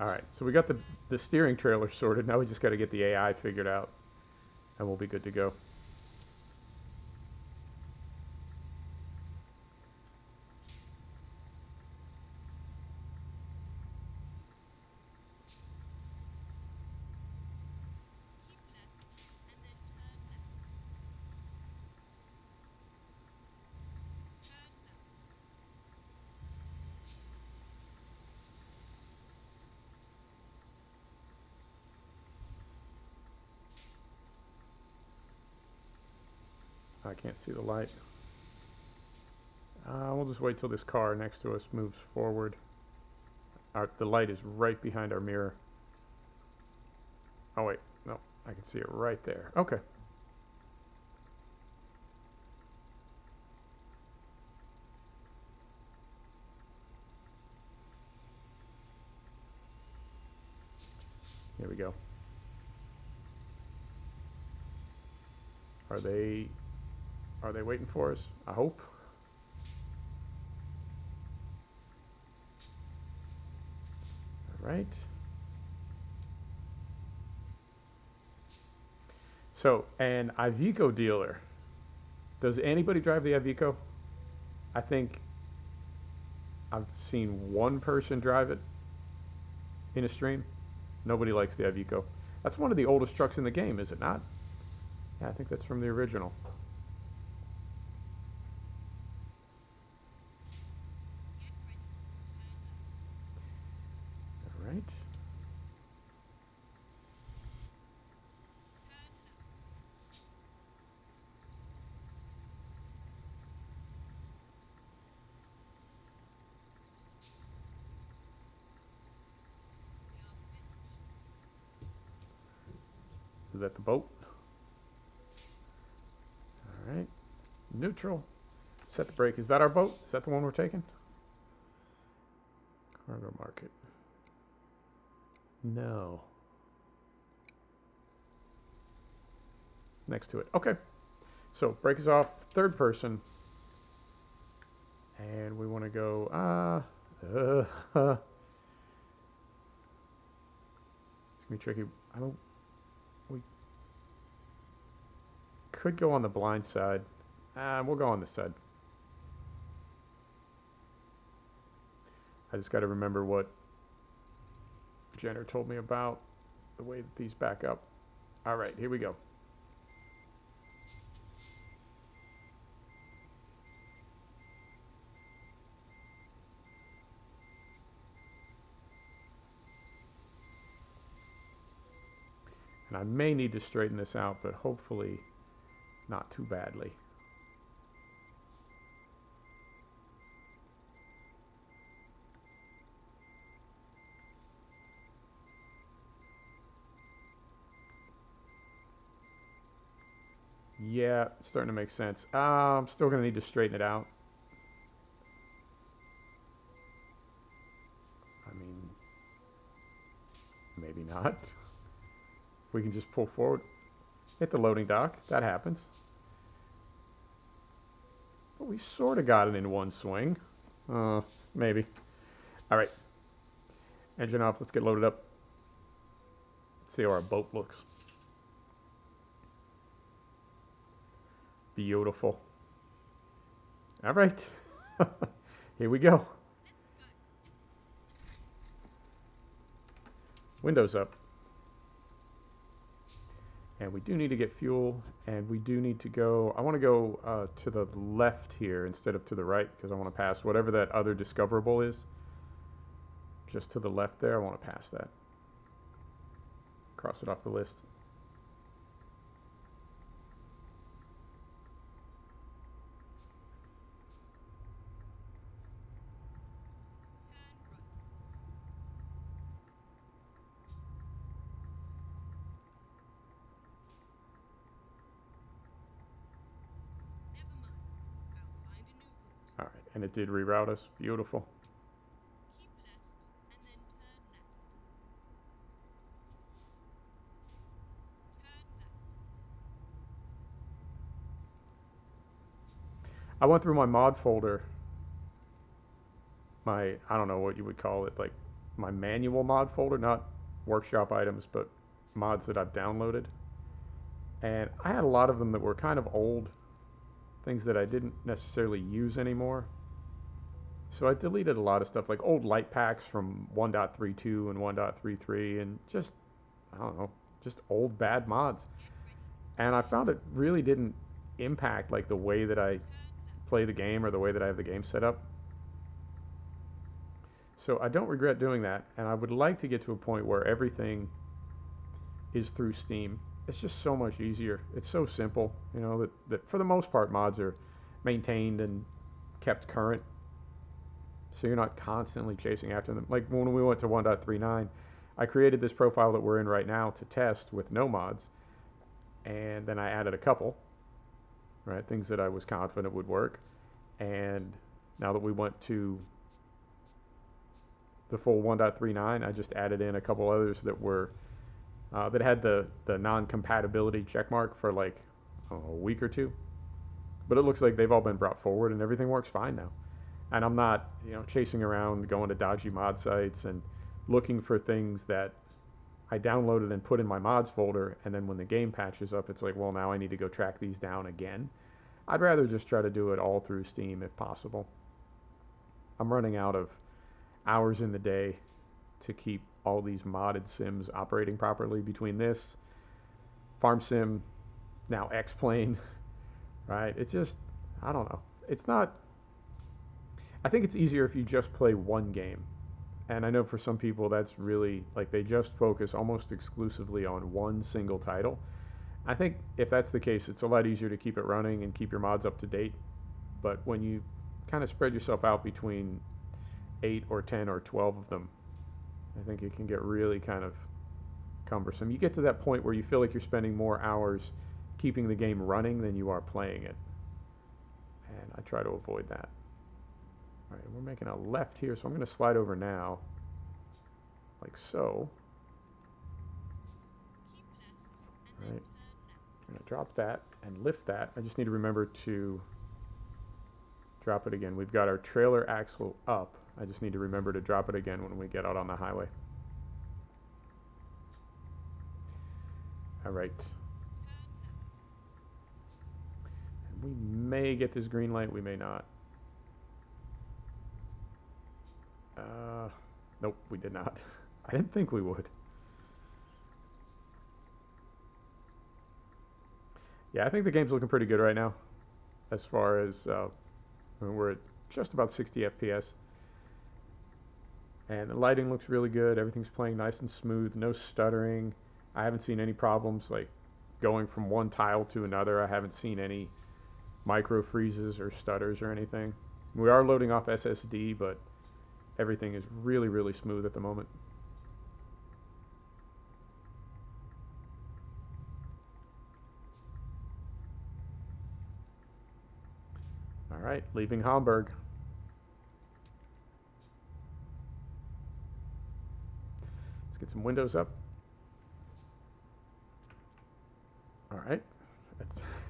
All right, so we got the steering trailer sorted. Now we just got to get the AI figured out, and we'll be good to go. Keep left and then turn left. Turn left. I can't see the light. We'll just wait till this car next to us moves forward. The light is right behind our mirror. Oh wait, no, I can see it right there. Okay. Here we go. Are they waiting for us? I hope. right. So, an Iveco dealer. Does anybody drive the Iveco? I think I've seen one person drive it in a stream. Nobody likes the Iveco. That's one of the oldest trucks in the game, is it not? Yeah, I think that's from the original. Get ready. All right. Turn left. We are finished. Is that the boat? All right. Neutral. Set the brake. Is that our boat? Is that the one we're taking? Cargo market. No. It's next to it. Okay. So brake is off. Third person. And we want to go. It's gonna be tricky. We could go on the blind side. We'll go on this side. I just got to remember what Jenner told me about the way that these back up. All right, here we go. And I may need to straighten this out, but hopefully not too badly. Yeah, it's starting to make sense. I'm still going to need to straighten it out. I mean, maybe not. If we can just pull forward. Hit the loading dock. That happens. But we sort of got it in one swing. Maybe. All right. Engine off. Let's get loaded up. Let's see how our boat looks. Beautiful. All right. Here we go. Windows up. And we do need to get fuel, and we do need to go, I want to go to the left here instead of to the right, because I want to pass whatever that other discoverable is. Just to the left there, I want to pass that. Cross it off the list. All right, and it did reroute us. Beautiful. Keep left and then turn left. Turn left. I went through my mod folder, I don't know what you would call it, like my manual mod folder, not workshop items, but mods that I've downloaded. And I had a lot of them that were kind of old, things that I didn't necessarily use anymore. So I deleted a lot of stuff, like old light packs from 1.32 and 1.33, and just, I don't know, just old bad mods. And I found it really didn't impact like the way that I play the game or the way that I have the game set up. So I don't regret doing that, and I would like to get to a point where everything is through Steam. It's just so much easier. It's so simple, you know, that for the most part mods are maintained and kept current. So you're not constantly chasing after them. Like when we went to 1.39, I created this profile that we're in right now to test with no mods, and then I added a couple, right, things that I was confident would work. And now that we went to the full 1.39, I just added in a couple others that were that had the non-compatibility checkmark for like, I don't know, a week or two. But it looks like they've all been brought forward and everything works fine now. And I'm not, you know, chasing around going to dodgy mod sites and looking for things that I downloaded and put in my mods folder, and then when the game patches up, it's like, well, now I need to go track these down again. I'd rather just try to do it all through Steam if possible. I'm running out of hours in the day to keep all these modded sims operating properly between this, Farm Sim, now X-Plane, right? It just, I don't know. It's not, I think it's easier if you just play one game. And I know for some people that's really, like, they just focus almost exclusively on one single title. I think if that's the case, it's a lot easier to keep it running and keep your mods up to date. But when you kind of spread yourself out between 8 or 10 or 12 of them, I think it can get really kind of cumbersome. You get to that point where you feel like you're spending more hours keeping the game running than you are playing it. And I try to avoid that. All right, we're making a left here, so I'm going to slide over now, like so. Keep left All and then right, turn left. I'm going to drop that and lift that. I just need to remember to drop it again. We've got our trailer axle up. I just need to remember to drop it again when we get out on the highway. All right. Turn left. And we may get this green light, we may not. Nope, we did not. I didn't think we would. Yeah, I think the game's looking pretty good right now. As far as, I mean, we're at just about 60 FPS. And the lighting looks really good. Everything's playing nice and smooth. No stuttering. I haven't seen any problems like going from one tile to another. I haven't seen any micro freezes or stutters or anything. We are loading off SSD, but everything is really, really smooth at the moment. All right, leaving Hamburg. Let's get some windows up. All right,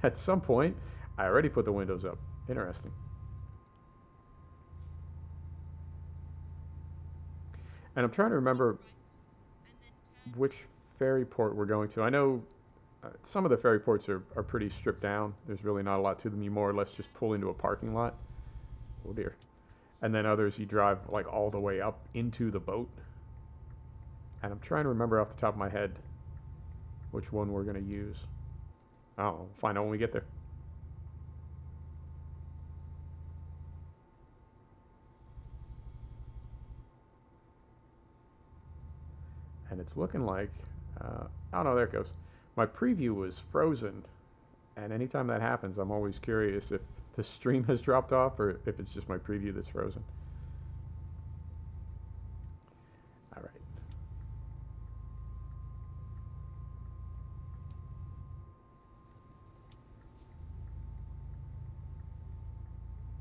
at some point, I already put the windows up. Interesting. And I'm trying to remember Right and then turn. which ferry port we're going to. I know some of the ferry ports are pretty stripped down. There's really not a lot to them. You more or less just pull into a parking lot. Oh dear. And then others you drive like all the way up into the boat. And I'm trying to remember off the top of my head which one we're going to use. Oh, we'll find out when we get there. And it's looking like, oh no, there it goes. My preview was frozen, and anytime that happens, I'm always curious if the stream has dropped off or if it's just my preview that's frozen. All right.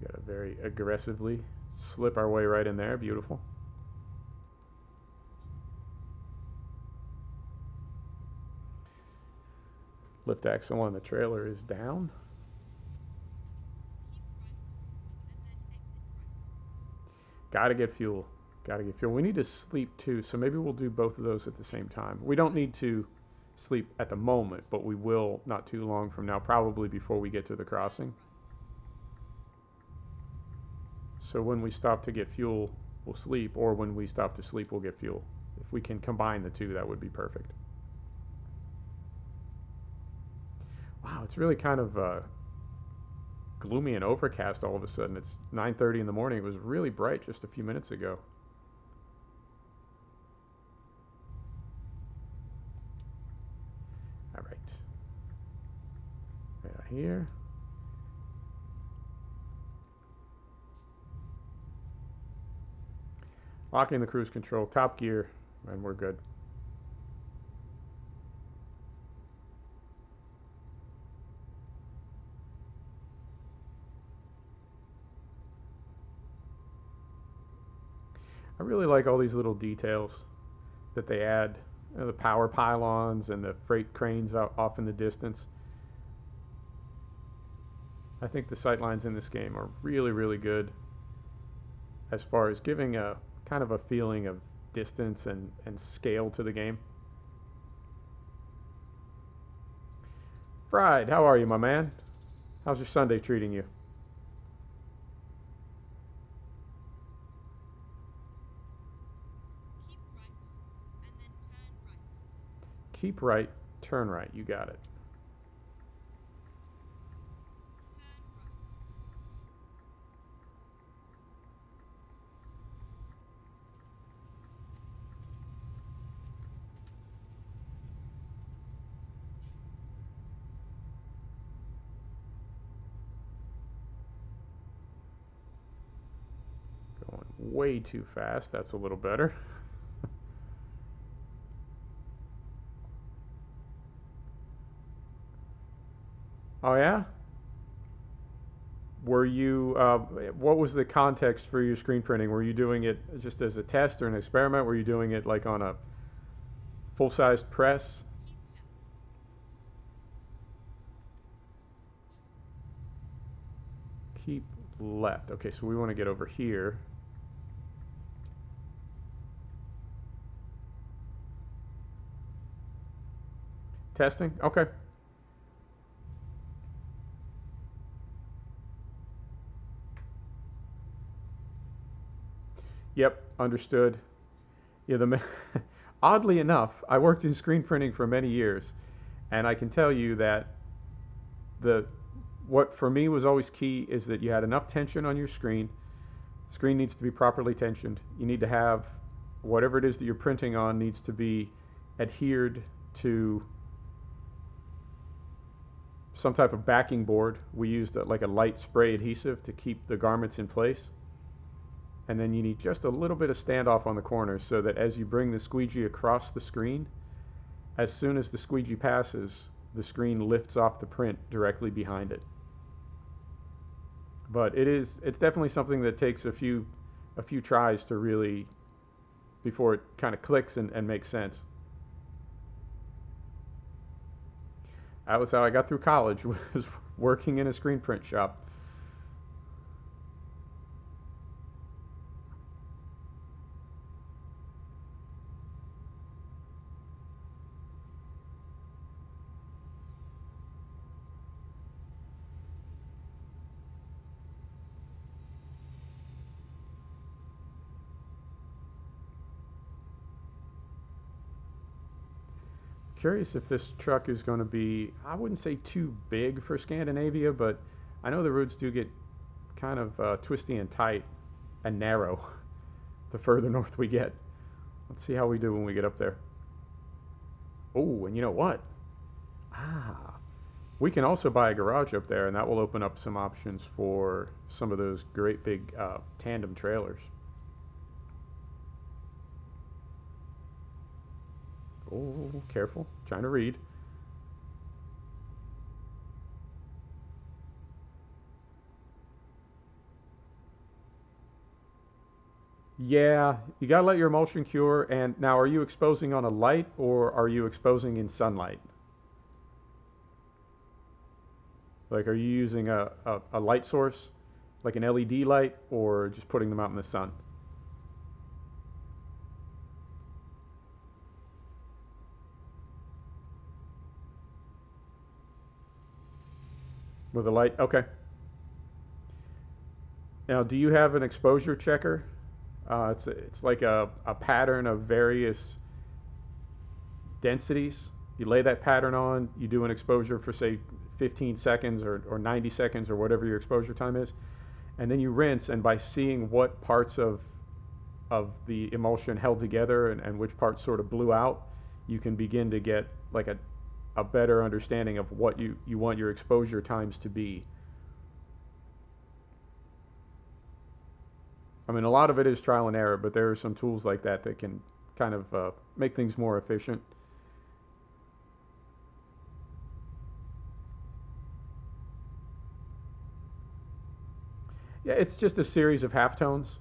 Got to very aggressively slip our way right in there. Beautiful. Lift axle on the trailer is down. Keep right and then exit right. Gotta get fuel. Gotta get fuel. We need to sleep too, so maybe we'll do both of those at the same time. We don't need to sleep at the moment, but we will not too long from now, probably before we get to the crossing. So when we stop to get fuel, we'll sleep, or when we stop to sleep, we'll get fuel. If we can combine the two, that would be perfect. Wow, it's really kind of gloomy and overcast all of a sudden. It's 9:30 in the morning. It was really bright just a few minutes ago. All right. Right out here. Locking the cruise control, top gear, and we're good. I really like all these little details that they add. You know, the power pylons and the freight cranes out off in the distance. I think the sightlines in this game are really, really good as far as giving a kind of a feeling of distance and scale to the game. Fried, how are you, my man? How's your Sunday treating you? Keep right, and then turn right. Keep right, turn right. You got it. Going way too fast. That's a little better. Oh yeah? Were you, what was the context for your screen printing? Were you doing it just as a test or an experiment? Were you doing it like on a full-sized press? Keep left. Keep left. Okay, so we want to get over here. Testing? Okay. Yep, understood. Yeah, oddly enough, I worked in screen printing for many years, and I can tell you that the what for me was always key is that you had enough tension on your screen. The screen needs to be properly tensioned. You need to have whatever it is that you're printing on needs to be adhered to some type of backing board. We used like a light spray adhesive to keep the garments in place. And then you need just a little bit of standoff on the corners so that as you bring the squeegee across the screen, as soon as the squeegee passes, the screen lifts off the print directly behind it. But it's definitely something that takes a few tries to really, before it kind of clicks and makes sense. That was how I got through college, was working in a screen print shop. Curious if this truck is going to be, I wouldn't say too big for Scandinavia, but I know the roads do get kind of twisty and tight and narrow the further north we get. Let's see how we do when we get up there. Oh, and you know what? Ah, we can also buy a garage up there, and that will open up some options for some of those great big tandem trailers. Oh, careful. Trying to read. Yeah, you gotta let your emulsion cure. And now, are you exposing on a light or are you exposing in sunlight? Like, are you using a light source, like an LED light, or just putting them out in the sun? With a light? Okay. Now, do you have an exposure checker? It's like a pattern of various densities. You lay that pattern on, you do an exposure for, say, 15 seconds or 90 seconds or whatever your exposure time is, and then you rinse, and by seeing what parts of the emulsion held together and which parts sort of blew out, you can begin to get like a better understanding of what you want your exposure times to be. I mean, a lot of it is trial and error, but there are some tools like that that can kind of make things more efficient. Yeah, it's just a series of halftones,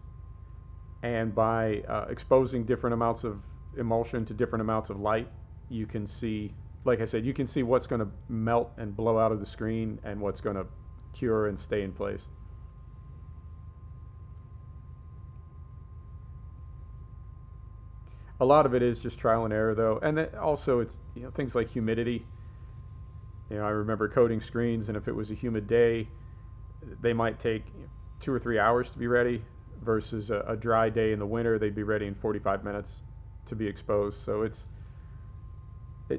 and by exposing different amounts of emulsion to different amounts of light, you can see, like I said, you can see what's going to melt and blow out of the screen and what's going to cure and stay in place. A lot of it is just trial and error, though, and then also it's things like humidity. I remember coding screens, and if it was a humid day, they might take 2 or 3 hours to be ready, versus a dry day in the winter, they'd be ready in 45 minutes to be exposed. So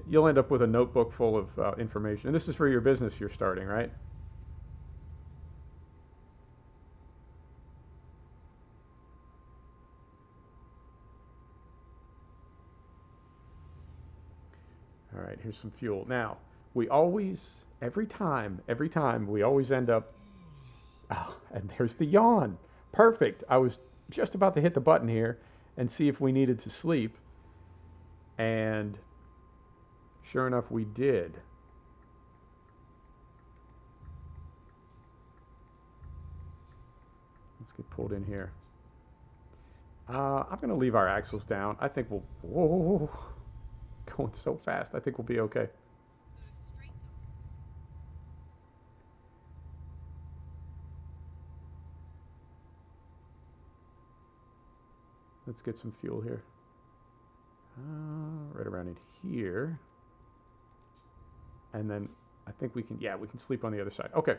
you'll end up with a notebook full of information. And this is for your business you're starting, right? All right, here's some fuel. Now, we always, every time, we always end up, oh, and there's the yawn. Perfect. I was just about to hit the button here and see if we needed to sleep. And sure enough, we did. Let's get pulled in here. I'm going to leave our axles down. I think we'll... Whoa. Going so fast. I think we'll be okay. Let's get some fuel here. Right around in here. And then I think we can sleep on the other side. Okay.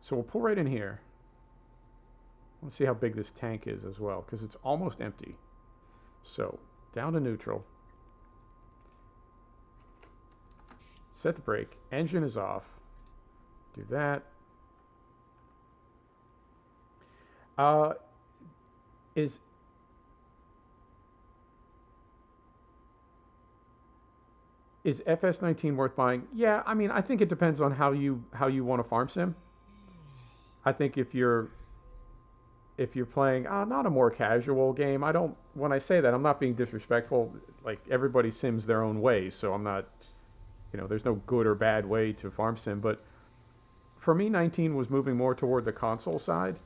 So we'll pull right in here. Let's see how big this tank is as well, because it's almost empty. So down to neutral. Set the brake. Engine is off. Do that. Is FS19 worth buying? Yeah, I mean, I think it depends on how you want to farm sim. I think if you're playing not a more casual game, when I say that, I'm not being disrespectful. Like, everybody sims their own way, so I'm not, there's no good or bad way to farm sim, but for me, 19 was moving more toward the console side,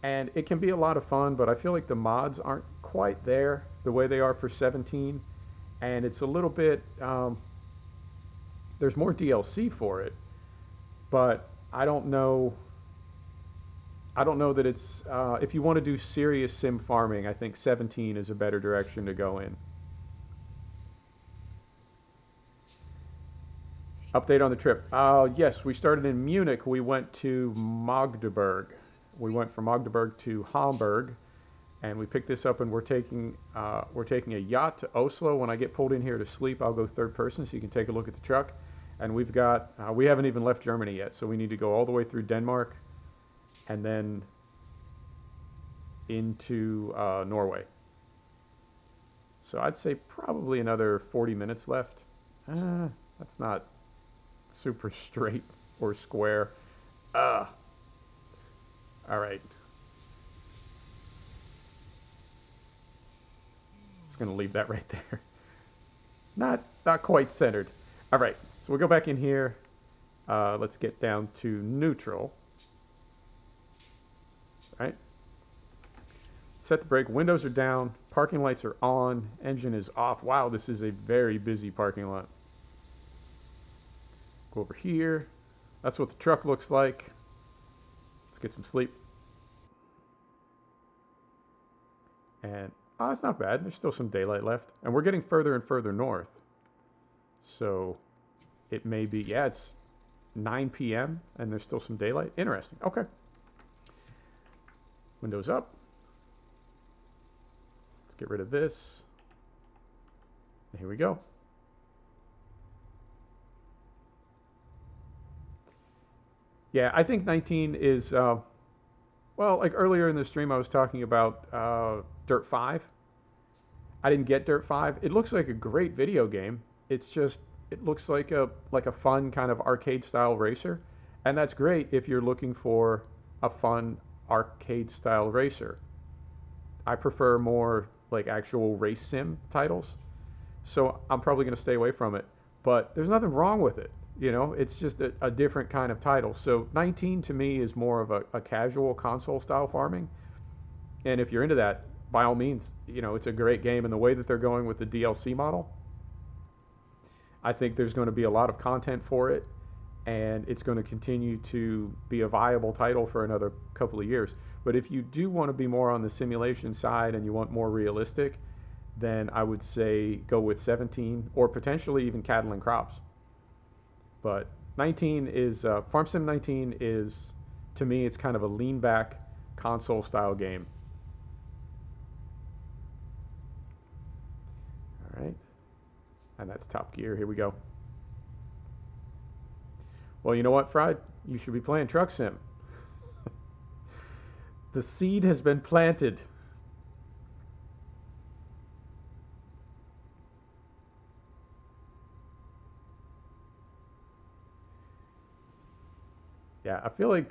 and it can be a lot of fun, but I feel like the mods aren't quite there the way they are for 17. And it's a little bit, there's more DLC for it, but I don't know that it's, if you want to do serious sim farming, I think 17 is a better direction to go in. Update on the trip. Yes, we started in Munich. We went to Magdeburg. We went from Magdeburg to Hamburg. And we picked this up, and we're taking a yacht to Oslo. When I get pulled in here to sleep, I'll go third person so you can take a look at the truck. And we haven't even left Germany yet, so we need to go all the way through Denmark and then into Norway. So I'd say probably another 40 minutes left. That's not super straight or square. All right. Going to leave that right there. Not quite centered. All right, so we'll go back in here. Let's get down to neutral. All right. Set the brake. Windows are down. Parking lights are on. Engine is off. Wow, this is a very busy parking lot. Go over here. That's what the truck looks like. Let's get some sleep. And it's not bad. There's still some daylight left. And we're getting further and further north. So it may be, it's 9 p.m. and there's still some daylight. Interesting. Okay. Windows up. Let's get rid of this. And here we go. Yeah, I think 19 is, well, like earlier in the stream I was talking about Dirt 5. I didn't get Dirt 5. It looks like a great video game. It's just, it looks like a fun kind of arcade style racer. And that's great if you're looking for a fun arcade style racer. I prefer more like actual race sim titles. So I'm probably going to stay away from it. But there's nothing wrong with it. It's just a different kind of title. So 19 to me is more of a casual console style farming. And if you're into that, by all means, it's a great game. And the way that they're going with the DLC model, I think there's going to be a lot of content for it. And it's going to continue to be a viable title for another couple of years. But if you do want to be more on the simulation side and you want more realistic, then I would say go with 17 or potentially even cattle and crops. But 19 is Farm Sim 19 is, to me, it's kind of a lean back console style game. All right, and that's Top Gear. Here we go. Well, you know what, Fried? You should be playing Truck Sim. The seed has been planted. Yeah, I feel like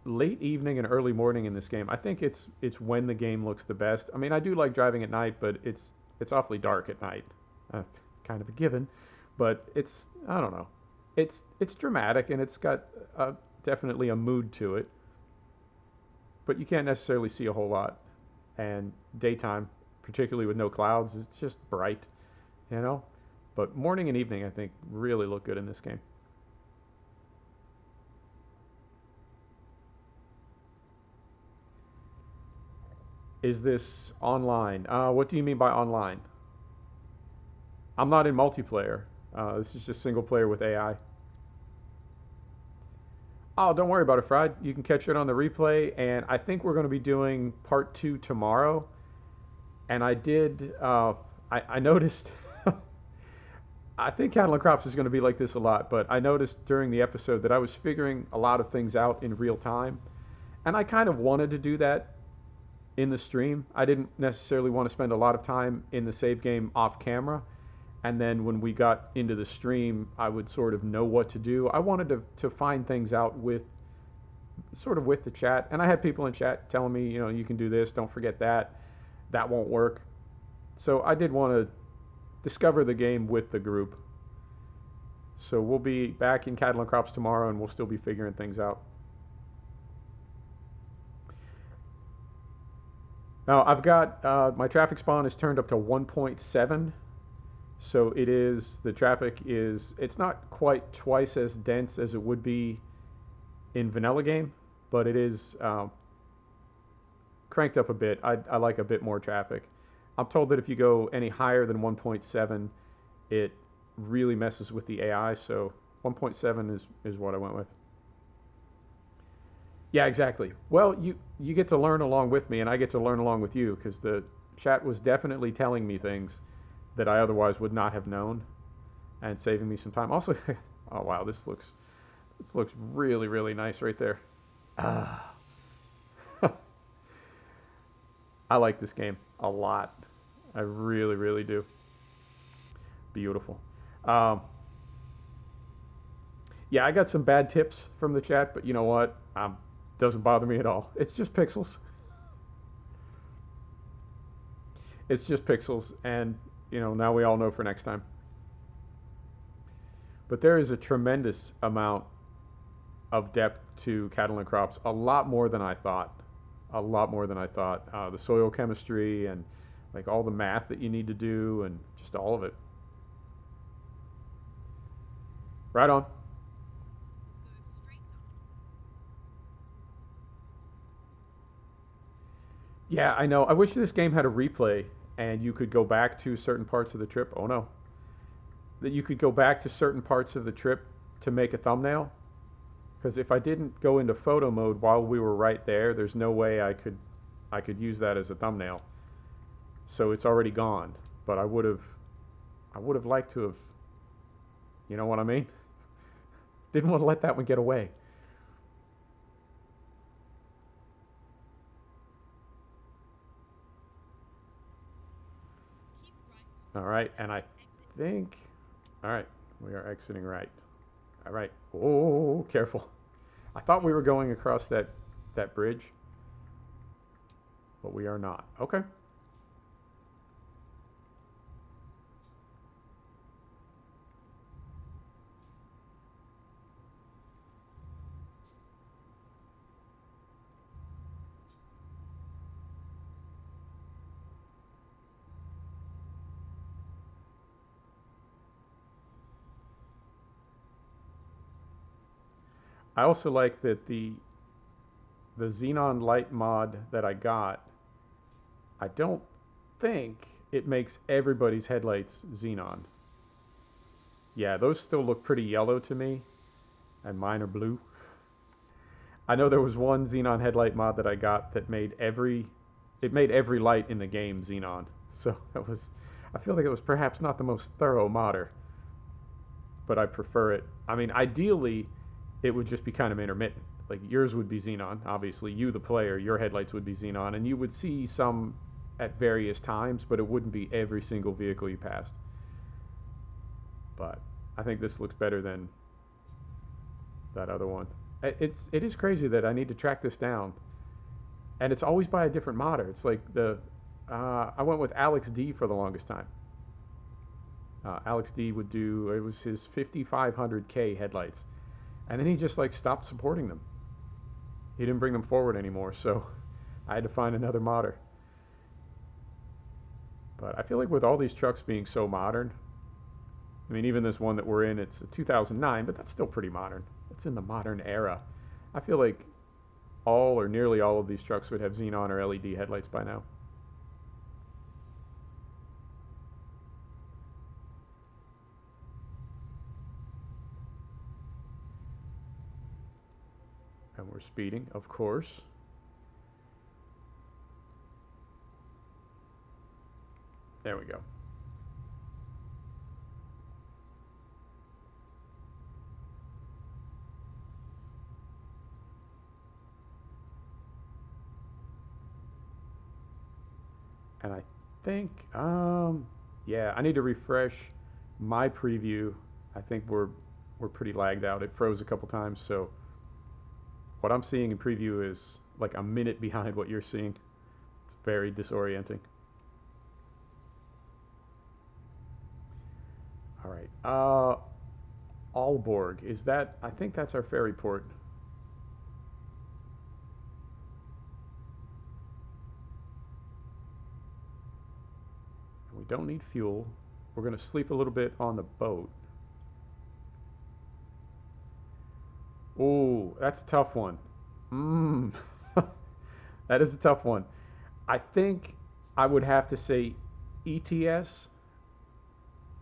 late evening and early morning in this game. I think it's when the game looks the best. I mean, I do like driving at night, but it's awfully dark at night. That's kind of a given, but it's, I don't know. It's dramatic and it's got definitely a mood to it, but you can't necessarily see a whole lot. And daytime, particularly with no clouds, it's just bright, you know. But morning and evening, I think, really look good in this game. Is this online? What do you mean by online? I'm not in multiplayer. This is just single player with AI. Oh, don't worry about it, Fried. You can catch it on the replay, and I think we're going to be doing part two tomorrow. And I did, I noticed, I think Cattle and Crops is going to be like this a lot, but I noticed during the episode that I was figuring a lot of things out in real time. And I kind of wanted to do that in the stream. I didn't necessarily want to spend a lot of time in the save game off camera. And then when we got into the stream, I would sort of know what to do. I wanted to find things out with sort of with the chat. And I had people in chat telling me, you know, you can do this, don't forget that. That won't work. So I did want to discover the game with the group. So we'll be back in Cattle and Crops tomorrow, and we'll still be figuring things out. Now I've got my traffic spawn is turned up to 1.7. So it is, the traffic is, it's not quite twice as dense as it would be in vanilla game, but it is cranked up a bit. I like a bit more traffic. I'm told that if you go any higher than 1.7, it really messes with the AI, so 1.7 is what I went with. Yeah, exactly. Well, you get to learn along with me, and I get to learn along with you, because the chat was definitely telling me things that I otherwise would not have known, and saving me some time. Also, oh wow, this looks really, really nice right there. Ah. I like this game a lot. I really, really do. Beautiful. Yeah, I got some bad tips from the chat, but you know what? Doesn't bother me at all. It's just pixels. It's just pixels, and you know, now we all know for next time. But there is a tremendous amount of depth to Cattle and Crops, a lot more than I thought. A lot more than I thought. The soil chemistry and like all the math that you need to do and just all of it. Right on. Go straight on. Yeah, I know. I wish this game had a replay and you could go back to certain parts of the trip. Oh no. That you could go back to certain parts of the trip to make a thumbnail. Because if I didn't go into photo mode while we were right there, there's no way I could use that as a thumbnail. So it's already gone. But I would have liked to have, you know what I mean? Didn't want to let that one get away. Keep right. All right, and I Exit. think, all right, we are exiting right. All right. Oh, careful. I thought we were going across that bridge, but we are not. Okay. I also like that the xenon light mod that I got, I don't think it makes everybody's headlights xenon. Yeah, those still look pretty yellow to me, and mine are blue. I know there was one xenon headlight mod that I got that made every light in the game xenon. So I feel like it was perhaps not the most thorough modder, but I prefer it. I mean, ideally, it would just be kind of intermittent. Like yours would be xenon, obviously. You, the player, your headlights would be xenon, and you would see some at various times, but it wouldn't be every single vehicle you passed. But I think this looks better than that other one. It is crazy that I need to track this down, and it's always by a different modder. It's like I went with Alex D for the longest time. Alex D would do, it was his 5500K headlights, and then he just like stopped supporting them. He didn't bring them forward anymore, so I had to find another modder. But I feel like with all these trucks being so modern, I mean, even this one that we're in, it's a 2009, but that's still pretty modern. It's in the modern era. I feel like all or nearly all of these trucks would have xenon or LED headlights by now. And we're speeding, of course. There we go. And I think, yeah, I need to refresh my preview. I think we're pretty lagged out. It froze a couple times, so what I'm seeing in preview is like a minute behind what you're seeing. It's very disorienting. All right, Aalborg, is that, I think that's our ferry port. We don't need fuel. We're going to sleep a little bit on the boat. Oh, that's a tough one. That is a tough one. I think I would have to say ETS.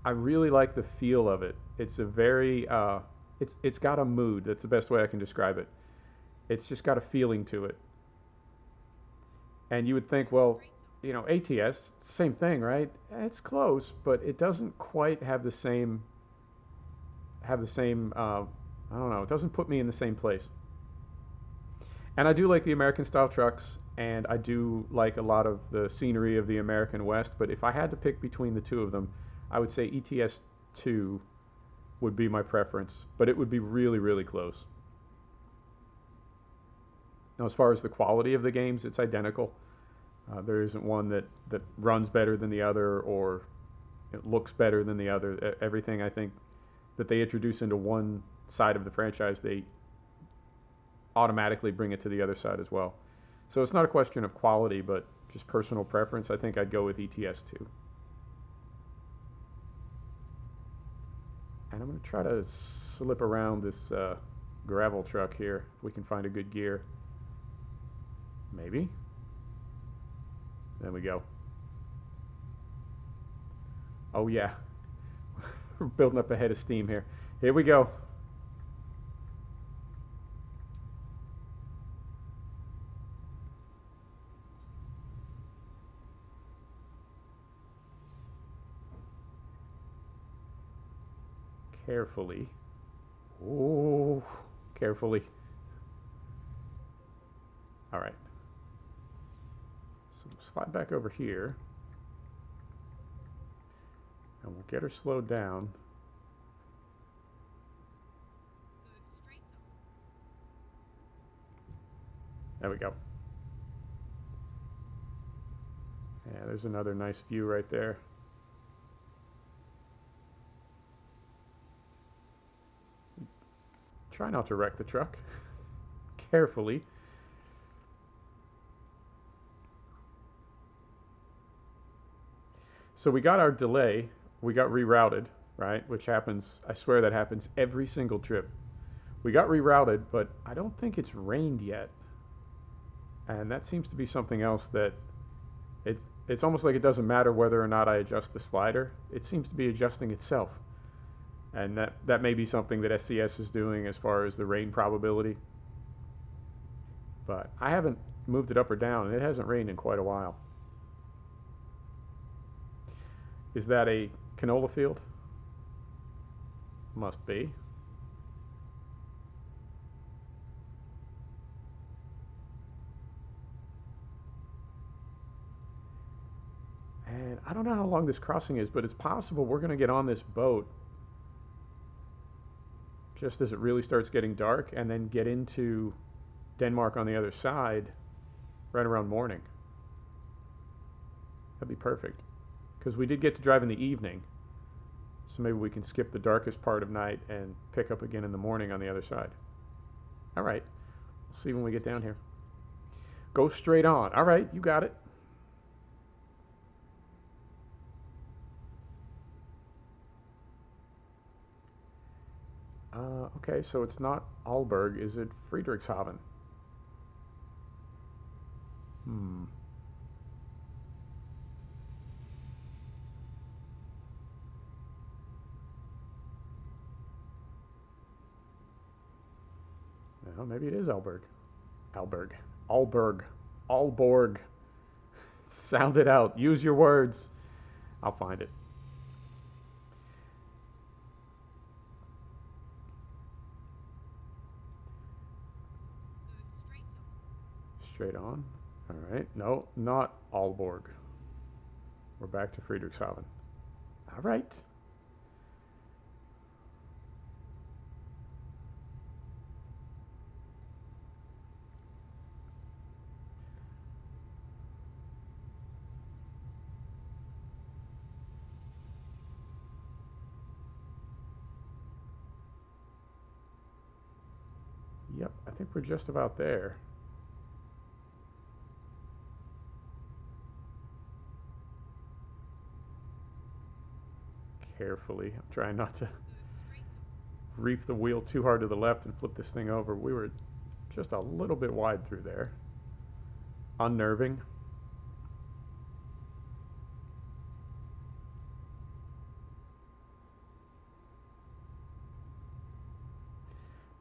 I really like the feel of it. It's a very, it's got a mood. That's the best way I can describe it. It's just got a feeling to it. And you would think, well, you know, ATS, same thing, right? It's close, but it doesn't quite have the same, I don't know, it doesn't put me in the same place. And I do like the American style trucks, and I do like a lot of the scenery of the American West, but if I had to pick between the two of them, I would say ETS2 would be my preference, but it would be really, really close. Now, as far as the quality of the games, it's identical. There isn't one that runs better than the other, or it looks better than the other. Everything, I think, that they introduce into one side of the franchise, they automatically bring it to the other side as well. So it's not a question of quality, but just personal preference. I think I'd go with ETS2. And I'm going to try to slip around this gravel truck here, if we can find a good gear. Maybe. There we go. Oh yeah. We're building up a head of steam here. Here we go. Carefully. Oh, carefully. All right. So we'll slide back over here. And we'll get her slowed down. Go straight up. There we go. Yeah, there's another nice view right there. Try not to wreck the truck. Carefully. So we got our delay. We got rerouted, right? Which happens, I swear that happens every single trip. We got rerouted, but I don't think it's rained yet. And that seems to be something else that it's almost like it doesn't matter whether or not I adjust the slider. It seems to be adjusting itself. And that may be something that SCS is doing as far as the rain probability. But I haven't moved it up or down, and it hasn't rained in quite a while. Is that a canola field? Must be. And I don't know how long this crossing is, but it's possible we're going to get on this boat just as it really starts getting dark and then get into Denmark on the other side right around morning. That'd be perfect. Because we did get to drive in the evening, so maybe we can skip the darkest part of night and pick up again in the morning on the other side. All right. We'll see when we get down here. Go straight on. All right, you got it. Okay, so it's not Aalborg. Is it Friedrichshafen? No, maybe it is Aalborg. Aalborg. Aalborg. Aalborg. Sound it out. Use your words. I'll find it. Go Straight on. All right. No, not Aalborg. We're back to Friedrichshafen. All right. Yep, I think we're just about there. Carefully. I'm trying not to reef the wheel too hard to the left and flip this thing over. We were just a little bit wide through there. Unnerving.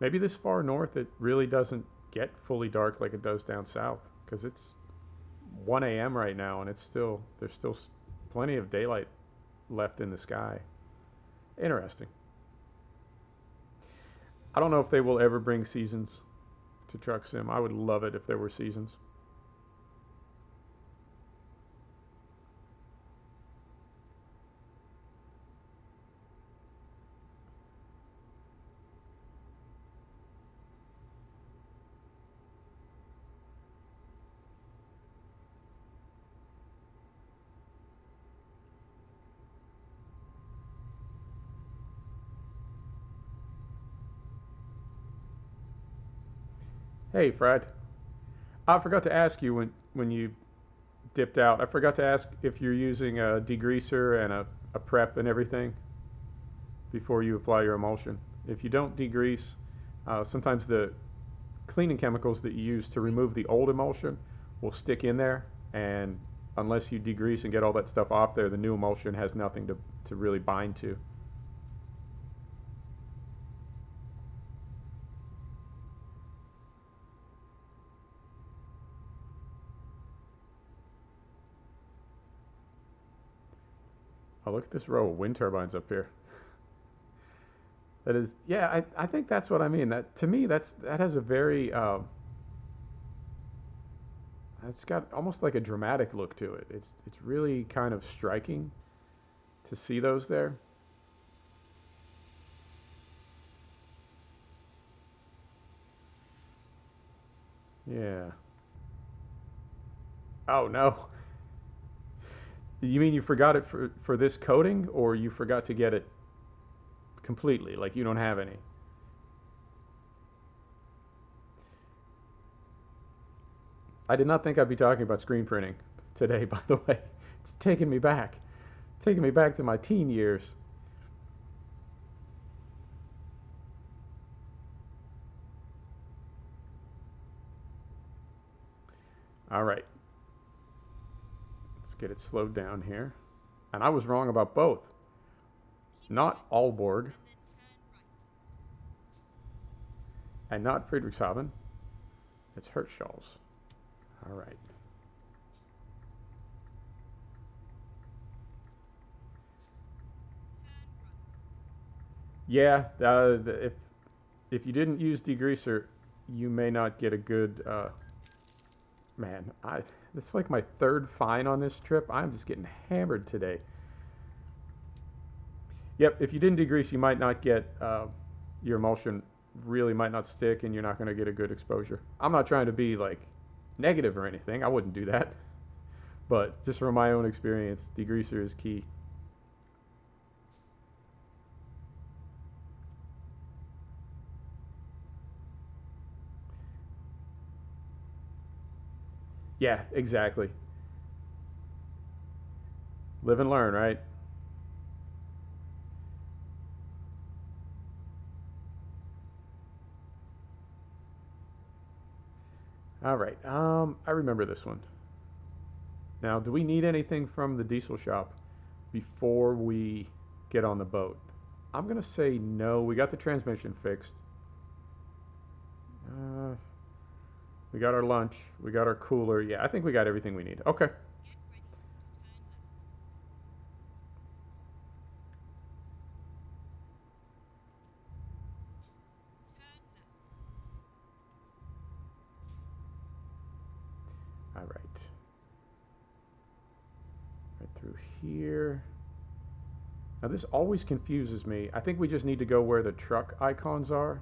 Maybe this far north it really doesn't get fully dark like it does down south, because it's 1 a.m. right now and there's still plenty of daylight left in the sky. Interesting. I don't know if they will ever bring seasons to Truck Sim. I would love it if there were seasons. Hey, Fred. I forgot to ask you when you dipped out. I forgot to ask if you're using a degreaser and a prep and everything before you apply your emulsion. If you don't degrease, sometimes the cleaning chemicals that you use to remove the old emulsion will stick in there, and unless you degrease and get all that stuff off there, the new emulsion has nothing to really bind to. Oh, look at this row of wind turbines up here. That is, yeah, I think that's what I mean. That to me, that has a very, it's got almost like a dramatic look to it. It's really kind of striking to see those there. Yeah. Oh no. You mean you forgot it for this coating, or you forgot to get it completely, like you don't have any? I did not think I'd be talking about screen printing today, by the way. It's taking me back to my teen years. All right. Let's Let's get it slowed down here. And I was wrong about both. Not Aalborg and not Friedrichshafen. It's Hirtshals. All right. Yeah, if you didn't use degreaser, you may not get a good. Man, it's like my third fine on this trip. I'm just getting hammered today. Yep, if you didn't degrease, you might not get your emulsion really might not stick, and you're not going to get a good exposure. I'm not trying to be like negative or anything. I wouldn't do that, but just from my own experience, degreaser is key. Yeah, exactly. Live and learn, right? All right. I remember this one. Now, do we need anything from the diesel shop before we get on the boat? I'm gonna say no. We got the transmission fixed. Uh, we got our lunch. We got our cooler. Yeah, I think we got everything we need. Okay. All right. Right through here. Now this always confuses me. I think we just need to go where the truck icons are.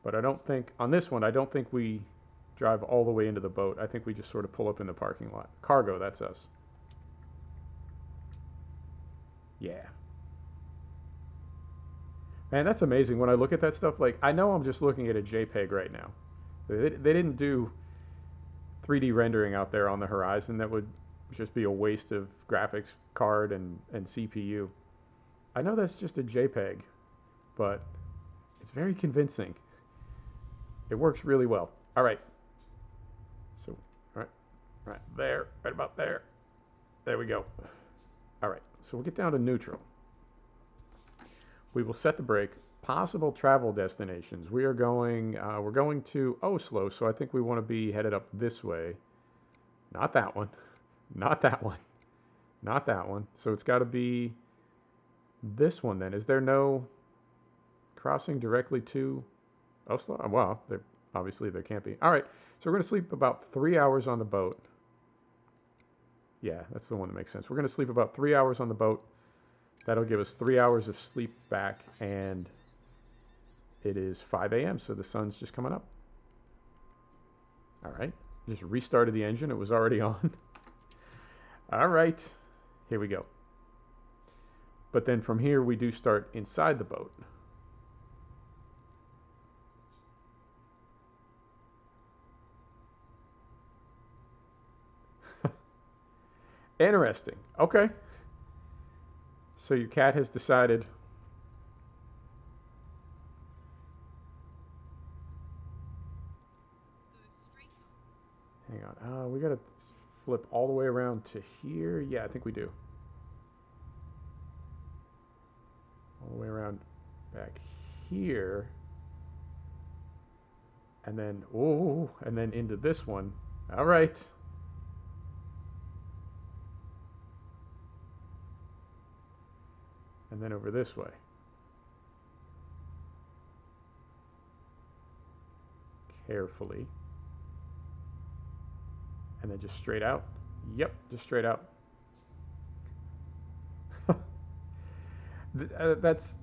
But I don't think, on this one, I don't think we drive all the way into the boat. I think we just sort of pull up in the parking lot. Cargo, that's us. Yeah. Man, that's amazing. When I look at that stuff, like, I know I'm just looking at a JPEG right now. They didn't do 3D rendering out there on the horizon. That would just be a waste of graphics card and CPU. I know that's just a JPEG, but it's very convincing. It works really well. All right. So, right there, right about there. There we go. All right. So we'll get down to neutral. We will set the brake. Possible travel destinations. We're going to Oslo, so I think we want to be headed up this way. Not that one. Not that one. Not that one. So it's got to be this one then. Is there no crossing directly to Oslo? Well, obviously there can't be. All right. So we're going to sleep about 3 hours on the boat. Yeah, that's the one that makes sense. We're going to sleep about 3 hours on the boat. That'll give us 3 hours of sleep back, and it is 5 a.m., so the sun's just coming up. All right. Just restarted the engine. It was already on. All right. Here we go. But then from here, we do start inside the boat. Interesting. Okay. So your cat has decided. Hang on. We got to flip all the way around to here. Yeah, I think we do. All the way around back here. And then, oh, and then into this one. All right. And then over this way. Carefully. And then just straight out. Yep, just straight out. That's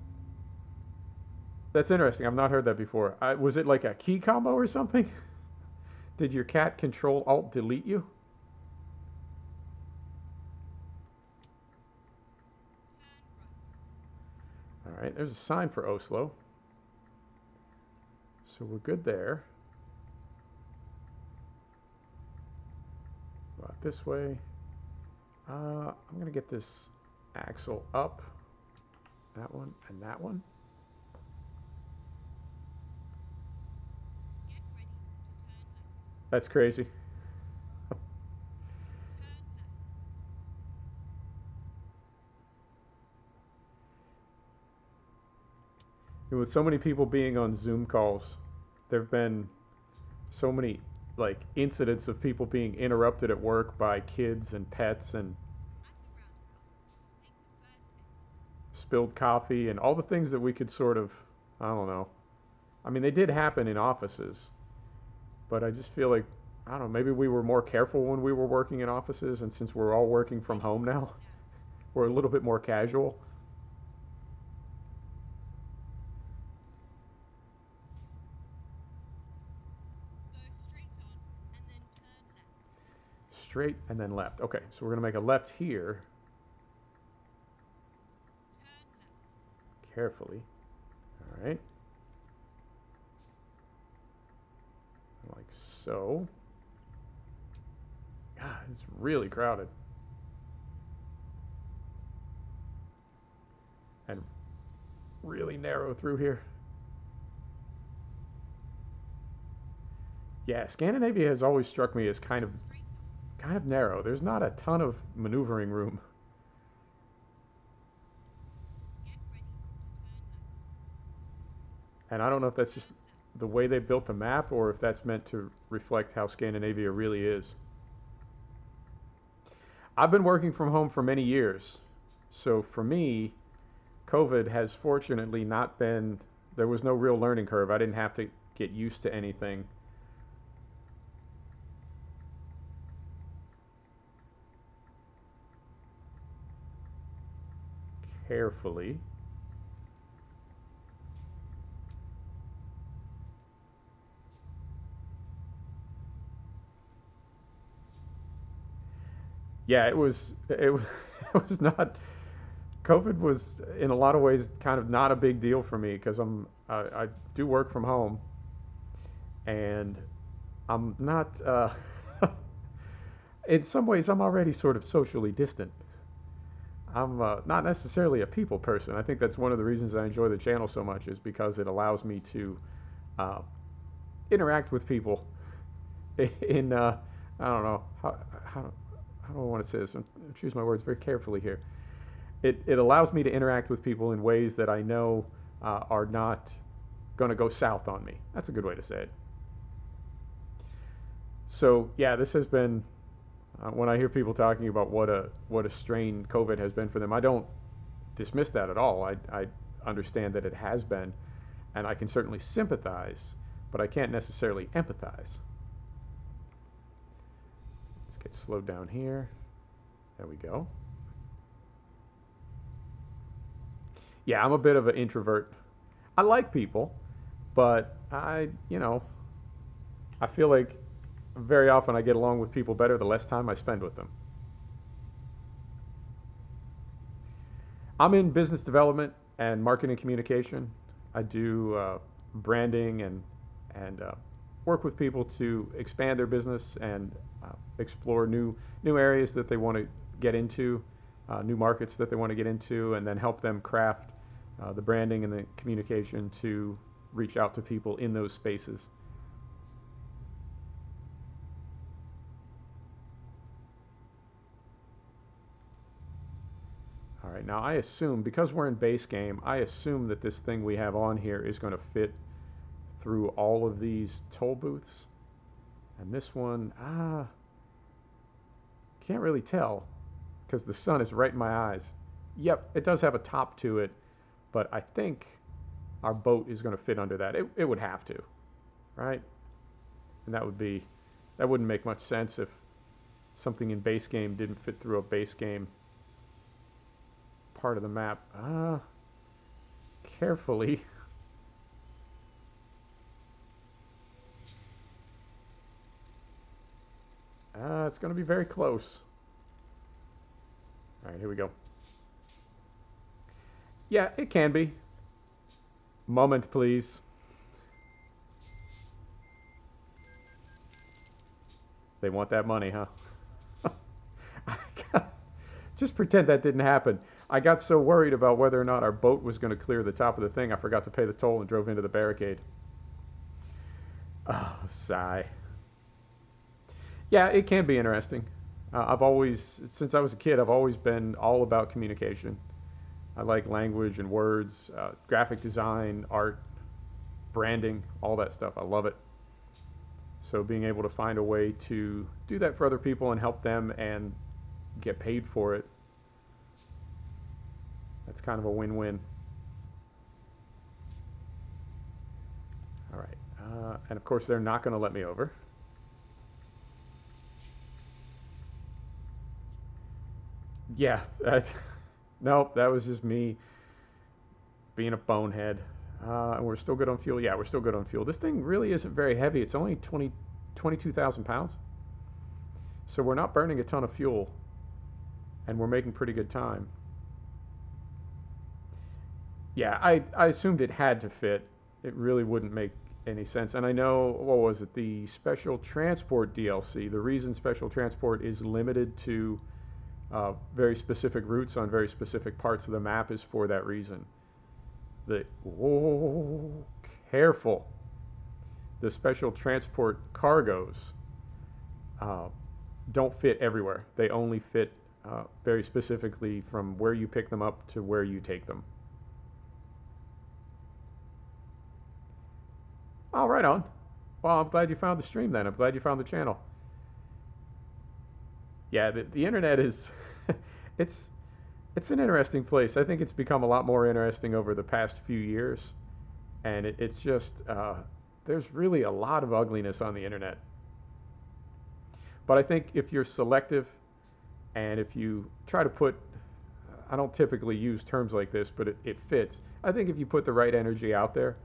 interesting. I've not heard that before. Was it like a key combo or something? Did your cat Control Alt delete you? All right, there's a sign for Oslo. So we're good there. Go out this way. I'm going to get this axle up. That one and that one. That's crazy. turn left. And with so many people being on Zoom calls, there have been so many like incidents of people being interrupted at work by kids and pets and At the roundabout, take the first exit. spilled coffee and all the things that we could sort of, I don't know. I mean, they did happen in offices, but I just feel like, I don't know, maybe we were more careful when we were working in offices, and since we're all working from home now, Now, we're a little bit more casual. go straight on and then turn left. Straight and then left. Okay, so we're going to make a left here Turn left. carefully. All right. Like so. God, it's really crowded. And really narrow through here. Yeah, Scandinavia has always struck me as Straight on. kind of narrow. There's not a ton of maneuvering room. Get ready to turn left. And I don't know if that's just Turn left. the way they built the map or if that's meant to reflect how Scandinavia really is. I've been working from home for many years. So for me, COVID has fortunately not been, there was no real learning curve. I didn't have to get used to anything. Carefully. Yeah, it was not, COVID was in a lot of ways kind of not a big deal for me because I do work from home and I'm not in some ways I'm already sort of socially distant. I'm not necessarily a people person. I think that's one of the reasons I enjoy the channel so much is because it allows me to uh, interact with people in I don't know how do I want to say this? I choose my words very carefully here. It allows me to interact with people in ways that I know are not going to go south on me. That's a good way to say it. So yeah, this has been when I hear people talking about what a strain COVID has been for them. I don't dismiss that at all. I understand that it has been, and I can certainly sympathize, but I can't necessarily empathize. Let's get slowed down here. There we go. Yeah, I'm a bit of an introvert. I like people, but I feel like very often I get along with people better the less time I spend with them. I'm in business development and marketing communication. I do branding and work with people to expand their business and explore new areas that they want to get into, new markets that they want to get into, and then help them craft the branding and the communication to reach out to people in those spaces. All right, now I assume, because we're in base game, I assume that this thing we have on here is going to fit through all of these toll booths. And this one, can't really tell because the sun is right in my eyes. Yep, it does have a top to it, but I think our boat is going to fit under that. It would have to, right? And that wouldn't make much sense if something in base game didn't fit through a base game part of the map. Carefully. It's going to be very close. All right, here we go. Yeah, it can be. Moment, please. They want that money, huh? Just pretend that didn't happen. I got so worried about whether or not our boat was going to clear the top of the thing, I forgot to pay the toll and drove into the barricade. Oh, sigh. Yeah, it can be interesting. I've always, since I was a kid, I've always been all about communication. I like language and words, graphic design, art, branding, all that stuff. I love it. So being able to find a way to do that for other people and help them and get paid for it, that's kind of a win-win. All right. And of course, they're not going to let me over. Yeah. Nope, that was just me being a bonehead. And we're still good on fuel. Yeah, we're still good on fuel. This thing really isn't very heavy. It's only 22,000 pounds. So we're not burning a ton of fuel, and we're making pretty good time. Yeah, I assumed it had to fit. It really wouldn't make any sense. And I know, what was it, the special transport DLC, the reason special transport is limited to very specific routes on very specific parts of the map is for that reason. Whoa, careful. The special transport cargoes don't fit everywhere. They only fit very specifically from where you pick them up to where you take them. Oh, right on. Well, I'm glad you found the stream then. I'm glad you found the channel. Yeah, the internet is it's it's an interesting place. I think it's become a lot more interesting over the past few years, and it's just there's really a lot of ugliness on the internet. But I think if you're selective and if you try to put, I don't typically use terms like this, but it fits. I think if you put the right energy out there,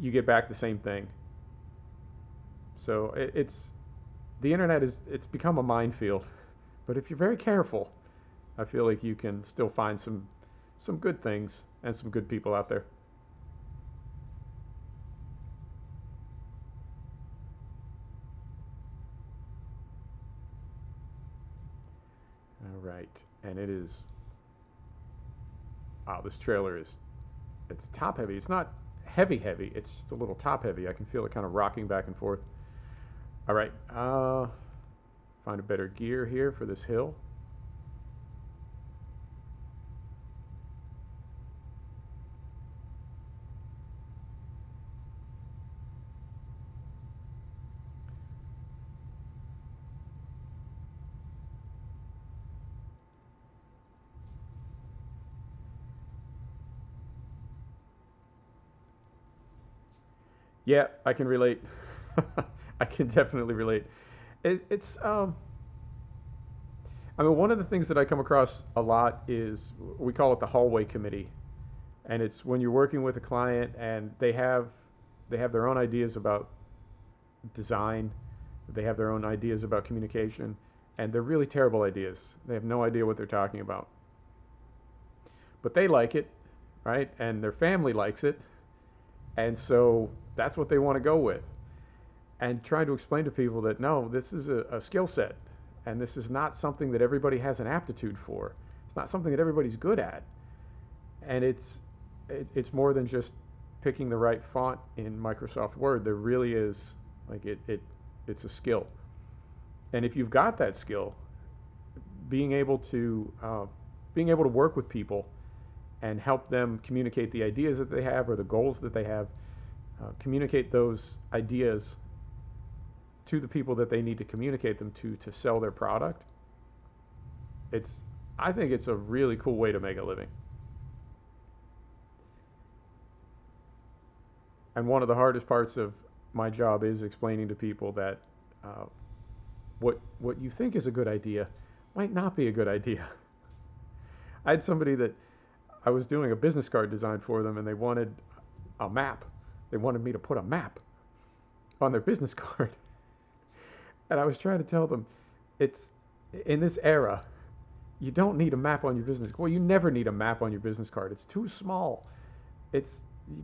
you get back the same thing. So it's the internet it's become a minefield, but if you're very careful, I feel like you can still find some good things and some good people out there. All right, and it is. Wow, this trailer is it's top heavy. It's not heavy heavy. It's just a little top heavy. I can feel it kind of rocking back and forth. All right, find a better gear here for this hill. Yeah, I can relate. I can definitely relate. It's I mean, one of the things that I come across a lot is we call it the hallway committee, and it's when you're working with a client and they have their own ideas about design, they have their own ideas about communication, and they're really terrible ideas. They have no idea what they're talking about, but they like it, right? And their family likes it, and so that's what they want to go with. And trying to explain to people that no, this is a skill set, and this is not something that everybody has an aptitude for. It's not something that everybody's good at, and it's more than just picking the right font in Microsoft Word. There really is like it's a skill, and if you've got that skill, being able to work with people and help them communicate the ideas that they have or the goals that they have, communicate those ideas to the people that they need to communicate them to sell their product. I think it's a really cool way to make a living. And one of the hardest parts of my job is explaining to people that what you think is a good idea might not be a good idea. I had somebody that I was doing a business card design for them, and they wanted a map. They wanted me to put a map on their business card. And I was trying to tell them, it's in this era, you don't need a map on your business. Well, you never need a map on your business card. It's too small. You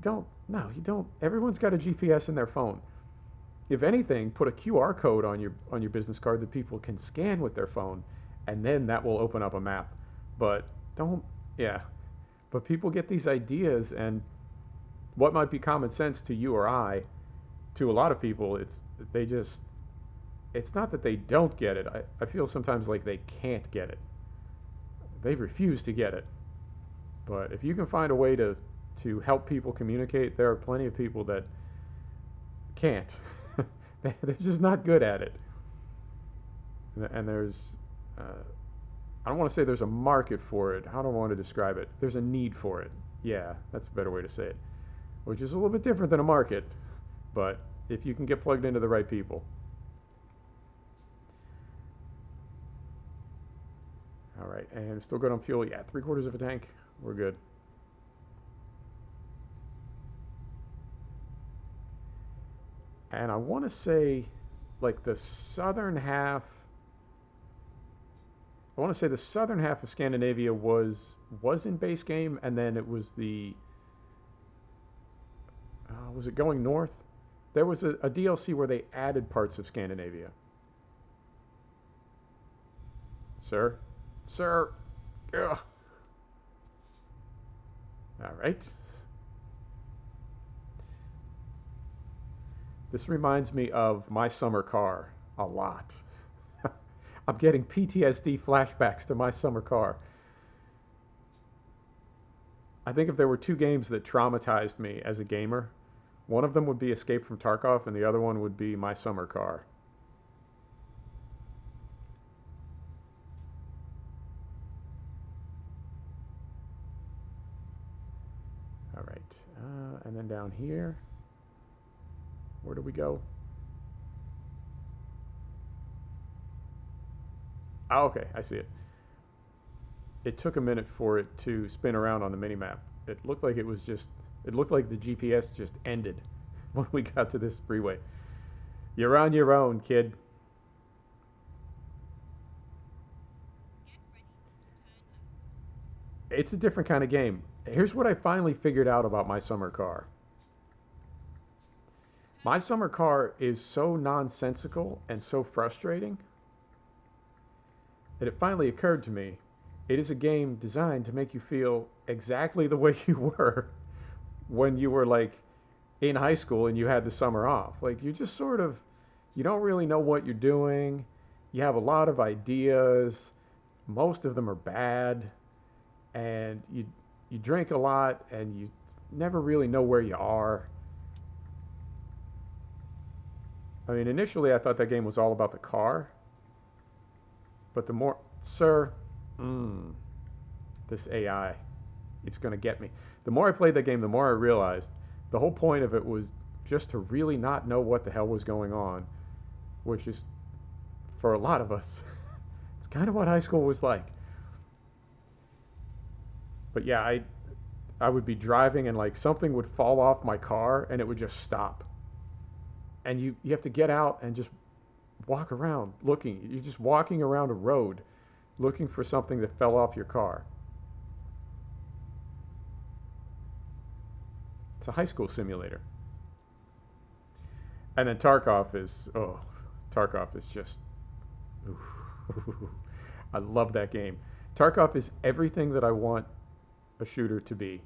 don't. No, you don't. Everyone's got a GPS in their phone. If anything, put a QR code on your business card that people can scan with their phone, and then that will open up a map. But don't. Yeah. But people get these ideas, and what might be common sense to you or I, to a lot of people, they just it's not that they don't get it. I feel sometimes like they can't get it. They refuse to get it. But if you can find a way to help people communicate, there are plenty of people that can't. They're just not good at it. And there's, I don't want to say there's a market for it. How do I want to describe it? There's a need for it. Yeah, that's a better way to say it. Which is a little bit different than a market, but if you can get plugged into the right people. All right, and still good on fuel. Yeah, 3/4 of a tank. We're good. And I want to say, like the southern half. I want to say the southern half of Scandinavia was in base game, and then it was the. Was it going north? There was a DLC where they added parts of Scandinavia. Sir, sir. Ugh. All right. This reminds me of my summer car a lot. I'm getting PTSD flashbacks to my summer car. I think if there were two games that traumatized me as a gamer, one of them would be Escape from Tarkov, and the other one would be my summer car. All right, and then down here, where do we go? Oh, okay, I see it. It took a minute for it to spin around on the minimap. It looked like it looked like the GPS just ended when we got to this freeway. You're on your own, kid. Get ready to turn left. It's a different kind of game. Here's what I finally figured out about my summer car. My summer car is so nonsensical and so frustrating that it finally occurred to me it is a game designed to make you feel exactly the way you were when you were like in high school and you had the summer off. Like you just sort of, you don't really know what you're doing. You have a lot of ideas. Most of them are bad, and you drink a lot and you never really know where you are. I mean, initially I thought that game was all about the car, but the more, sir, this AI, it's going to get me. The more I played that game, the more I realized the whole point of it was just to really not know what the hell was going on, which is, for a lot of us, it's kind of what high school was like. But yeah, I would be driving and like something would fall off my car and it would just stop. And you have to get out and just walk around looking. You're just walking around a road looking for something that fell off your car. It's a high school simulator. And then Tarkov is, oh, Tarkov is just, ooh, I love that game. Tarkov is everything that I want a shooter to be,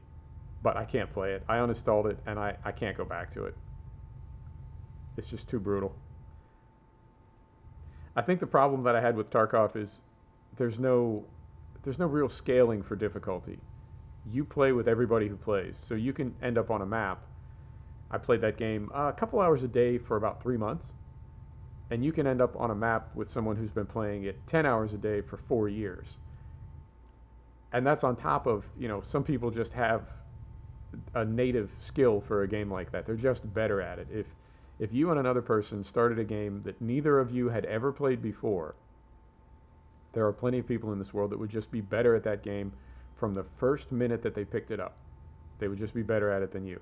but I can't play it. I uninstalled it and I can't go back to it. It's just too brutal. I think the problem that I had with Tarkov is there's no real scaling for difficulty. You play with everybody who plays, so you can end up on a map. I played that game a couple hours a day for about 3 months, and you can end up on a map with someone who's been playing it 10 hours a day for 4 years. And that's on top of, some people just have a native skill for a game like that. They're just better at it. If you and another person started a game that neither of you had ever played before, there are plenty of people in this world that would just be better at that game from the first minute that they picked it up. They would just be better at it than you.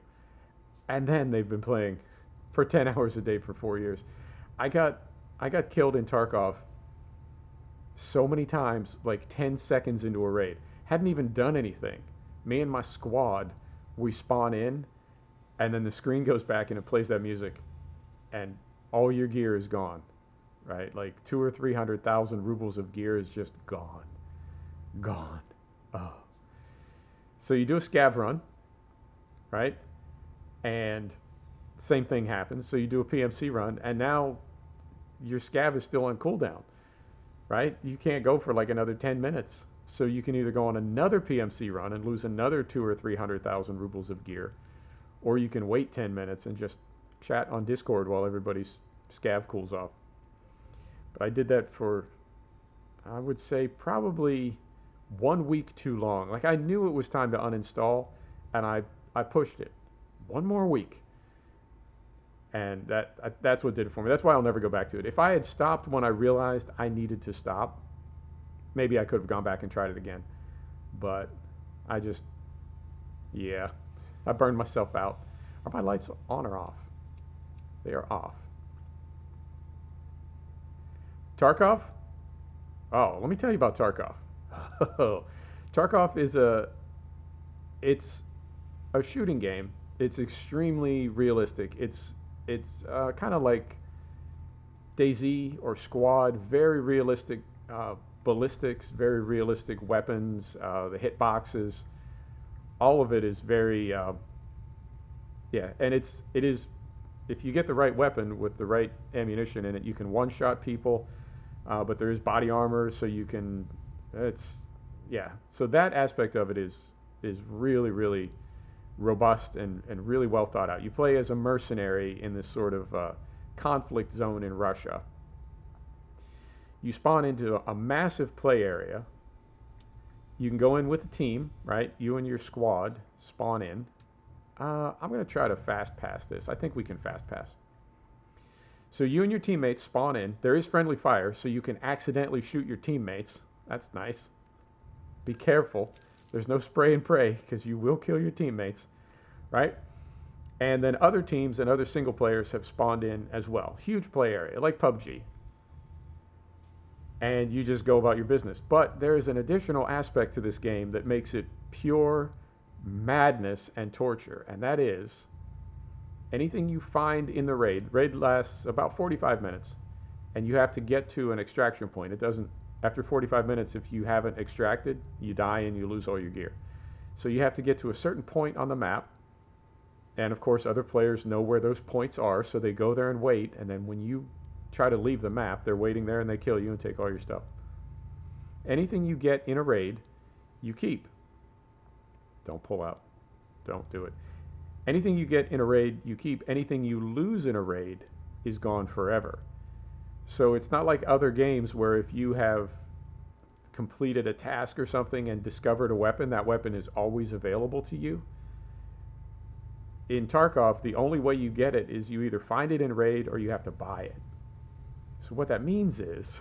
And then they've been playing for 10 hours a day for 4 years. I got killed in Tarkov so many times, like 10 seconds into a raid. Hadn't even done anything. Me and my squad, we spawn in, and then the screen goes back and it plays that music, and all your gear is gone, right? Like 200,000 or 300,000 rubles of gear is just gone. Gone. Oh. So you do a scav run, right? And same thing happens. So you do a PMC run, and now your scav is still on cooldown, right? You can't go for like another 10 minutes. So you can either go on another PMC run and lose another 2 or 300,000 rubles of gear, or you can wait 10 minutes and just chat on Discord while everybody's scav cools off. But I did that for, I would say, probably 1 week too long. Like, I knew it was time to uninstall, and I pushed it 1 more week. And that's what did it for me. That's why I'll never go back to it. If I had stopped when I realized I needed to stop, maybe I could have gone back and tried it again. But I just, yeah, I burned myself out. Are my lights on or off? They are off. Tarkov? Oh, let me tell you about Tarkov. Tarkov is it's a shooting game. It's extremely realistic. It's kind of like DayZ or Squad. Very realistic ballistics, very realistic weapons. The hitboxes, all of it is very yeah. And it is, if you get the right weapon with the right ammunition in it, you can one-shot people. But there is body armor, so you can. Yeah. So that aspect of it is really, really robust and really well thought out. You play as a mercenary in this sort of conflict zone in Russia. You spawn into a massive play area. You can go in with a team, right? You and your squad spawn in. I'm going to try to fast pass this. I think we can fast pass. So you and your teammates spawn in. There is friendly fire, so you can accidentally shoot your teammates. That's nice. Be careful. There's no spray and pray, because you will kill your teammates, right? And then other teams and other single players have spawned in as well. Huge play area, like PUBG. And you just go about your business. But there is an additional aspect to this game that makes it pure madness and torture, and that is anything you find in the raid. Raid lasts about 45 minutes, and you have to get to an extraction point. It doesn't, after 45 minutes, if you haven't extracted, you die and you lose all your gear. So you have to get to a certain point on the map, and of course other players know where those points are, so they go there and wait, and then when you try to leave the map, they're waiting there and they kill you and take all your stuff. Anything you get in a raid, you keep. Don't pull out. Don't do it. Anything you get in a raid, you keep. Anything you lose in a raid is gone forever. So it's not like other games where if you have completed a task or something and discovered a weapon, that weapon is always available to you. In Tarkov, the only way you get it is you either find it in raid or you have to buy it. So what that means is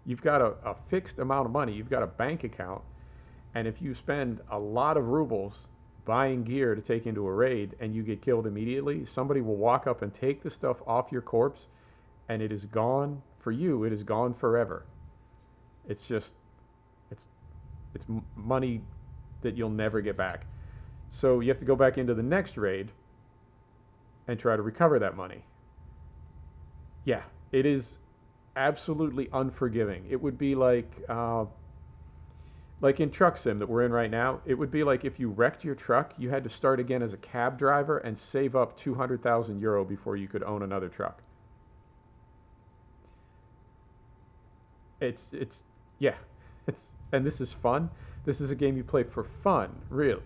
you've got a fixed amount of money. You've got a bank account. And if you spend a lot of rubles buying gear to take into a raid and you get killed immediately, somebody will walk up and take the stuff off your corpse, and it is gone for you. It is gone forever. It's just, it's money that you'll never get back. So you have to go back into the next raid and try to recover that money. Yeah, it is absolutely unforgiving. It would be like in Truck Sim that we're in right now, it would be like if you wrecked your truck, you had to start again as a cab driver and save up 200,000 euro before you could own another truck. Yeah, and this is fun. This is a game you play for fun, really.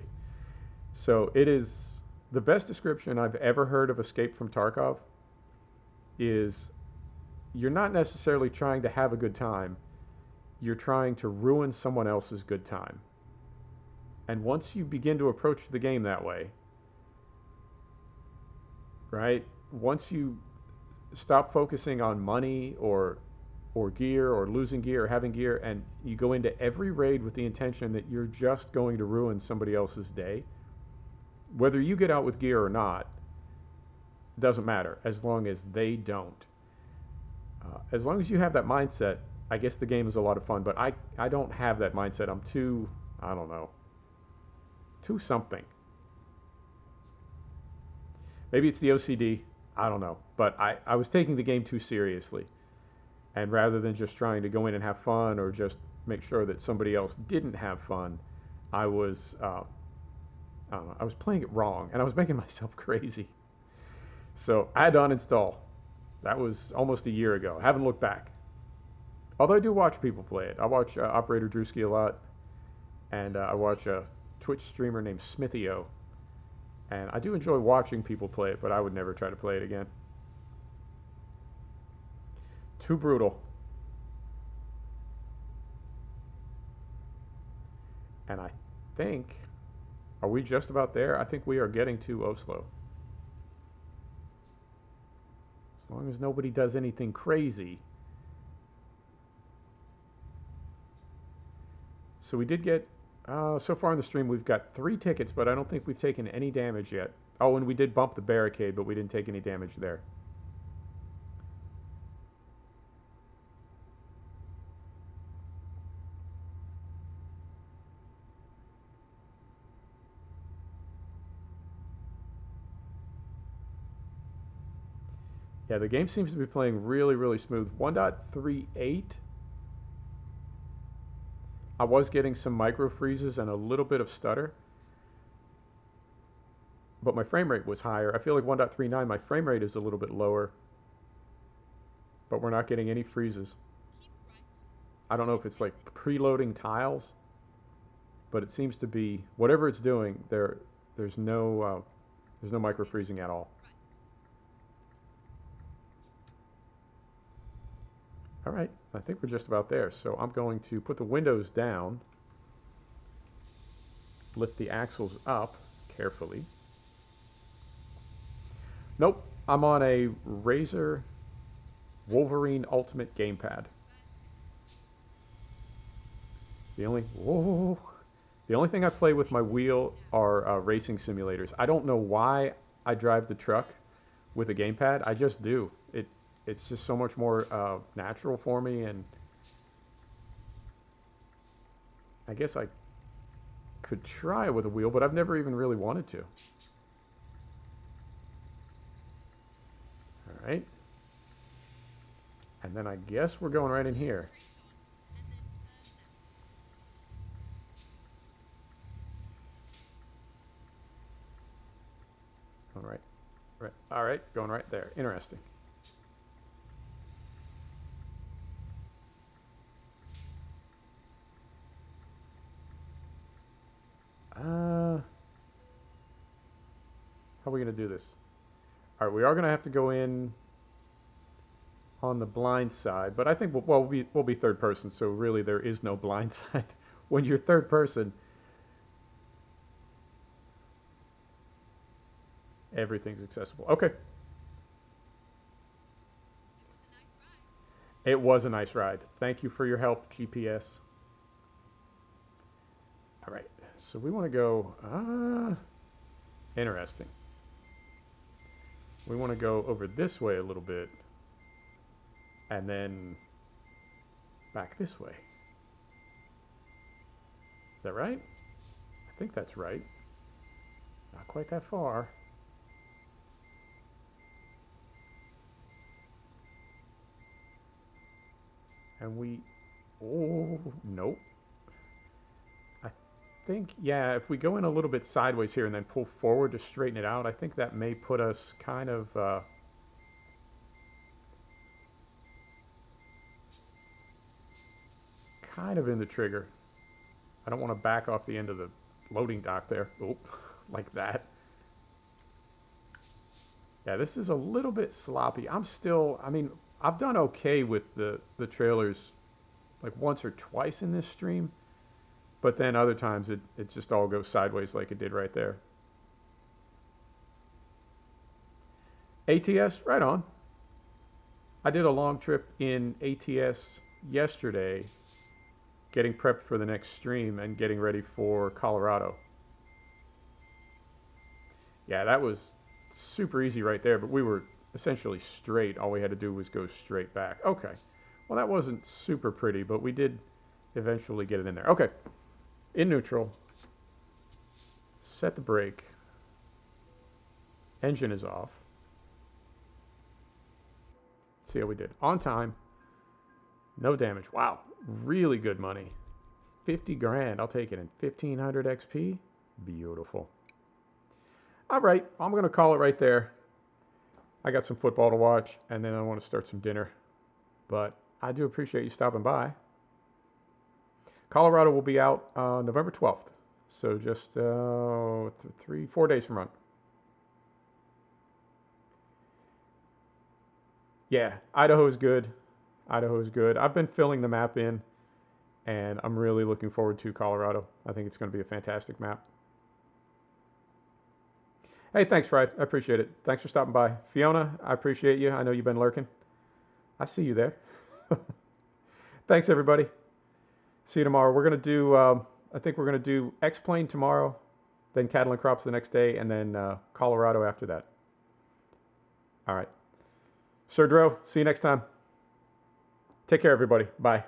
So it is, the best description I've ever heard of Escape from Tarkov is you're not necessarily trying to have a good time. You're trying to ruin someone else's good time. And once you begin to approach the game that way, right? Once you stop focusing on money or gear or losing gear or having gear, and you go into every raid with the intention that you're just going to ruin somebody else's day, whether you get out with gear or not, doesn't matter as long as they don't. As long as you have that mindset, I guess the game is a lot of fun, but I don't have that mindset. I'm too, I don't know, too something. Maybe it's the OCD, I don't know. But I was taking the game too seriously. And rather than just trying to go in and have fun or just make sure that somebody else didn't have fun, I was, I don't know, I was playing it wrong, and I was making myself crazy. So I had to uninstall. That was almost a year ago. I haven't looked back. Although I do watch people play it. I watch Operator Drewski a lot, and I watch a Twitch streamer named Smithio. And I do enjoy watching people play it, but I would never try to play it again. Too brutal. And I think, are we just about there? I think we are getting to Oslo. As long as nobody does anything crazy. So we did get, so far in the stream, we've got 3 tickets, but I don't think we've taken any damage yet. Oh, and we did bump the barricade, but we didn't take any damage there. Yeah, the game seems to be playing really, really smooth. 1.38. I was getting some micro freezes and a little bit of stutter, but my frame rate was higher. I feel like 1.39, my frame rate is a little bit lower, but we're not getting any freezes. I don't know if it's like preloading tiles, but it seems to be, whatever it's doing, there's no micro freezing at all. All right, I think we're just about there. So I'm going to put the windows down, lift the axles up carefully. Nope, I'm on a Razer Wolverine Ultimate gamepad. The only thing I play with my wheel are racing simulators. I don't know why I drive the truck with a gamepad. I just do. It's just so much more natural for me, and I guess I could try with a wheel, but I've never even really wanted to. All right. And then I guess we're going right in here. All right. Right. All right, going right there. Interesting. How are we going to do this? All right, we are going to have to go in on the blind side, but I think we'll be third person, so really there is no blind side. When you're third person, everything's accessible. Okay. It was a nice ride. Thank you for your help, GPS. All right, so we want to go, interesting. We want to go over this way a little bit, and then back this way. Is that right? I think that's right. Not quite that far. And we, oh, nope. I think, yeah, if we go in a little bit sideways here and then pull forward to straighten it out, I think that may put us kind of in the trigger. I don't want to back off the end of the loading dock there. Oh, like that. Yeah, this is a little bit sloppy. I mean, I've done okay with the trailers like once or twice in this stream, but then other times it just all goes sideways like it did right there. ATS, right on. I did a long trip in ATS yesterday, getting prepped for the next stream and getting ready for Colorado. Yeah, that was super easy right there, but we were essentially straight. All we had to do was go straight back. Okay. Well, that wasn't super pretty, but we did eventually get it in there. Okay. In neutral. Set the brake. Engine is off. Let's see how we did. On time. No damage. Wow. Really good money. 50 grand. I'll take it in 1500 XP. Beautiful. All right. I'm going to call it right there. I got some football to watch, and then I want to start some dinner. But I do appreciate you stopping by. Colorado will be out November 12th. So just 4 days from run. Yeah, Idaho is good. Idaho is good. I've been filling the map in, and I'm really looking forward to Colorado. I think it's going to be a fantastic map. Hey, thanks, Fred. I appreciate it. Thanks for stopping by. Fiona, I appreciate you. I know you've been lurking. I see you there. Thanks, everybody. See you tomorrow. We're going to do, I think we're going to do X-Plane tomorrow, then cattle and crops the next day, and then Colorado after that. All right. Sir Dro, see you next time. Take care, everybody. Bye.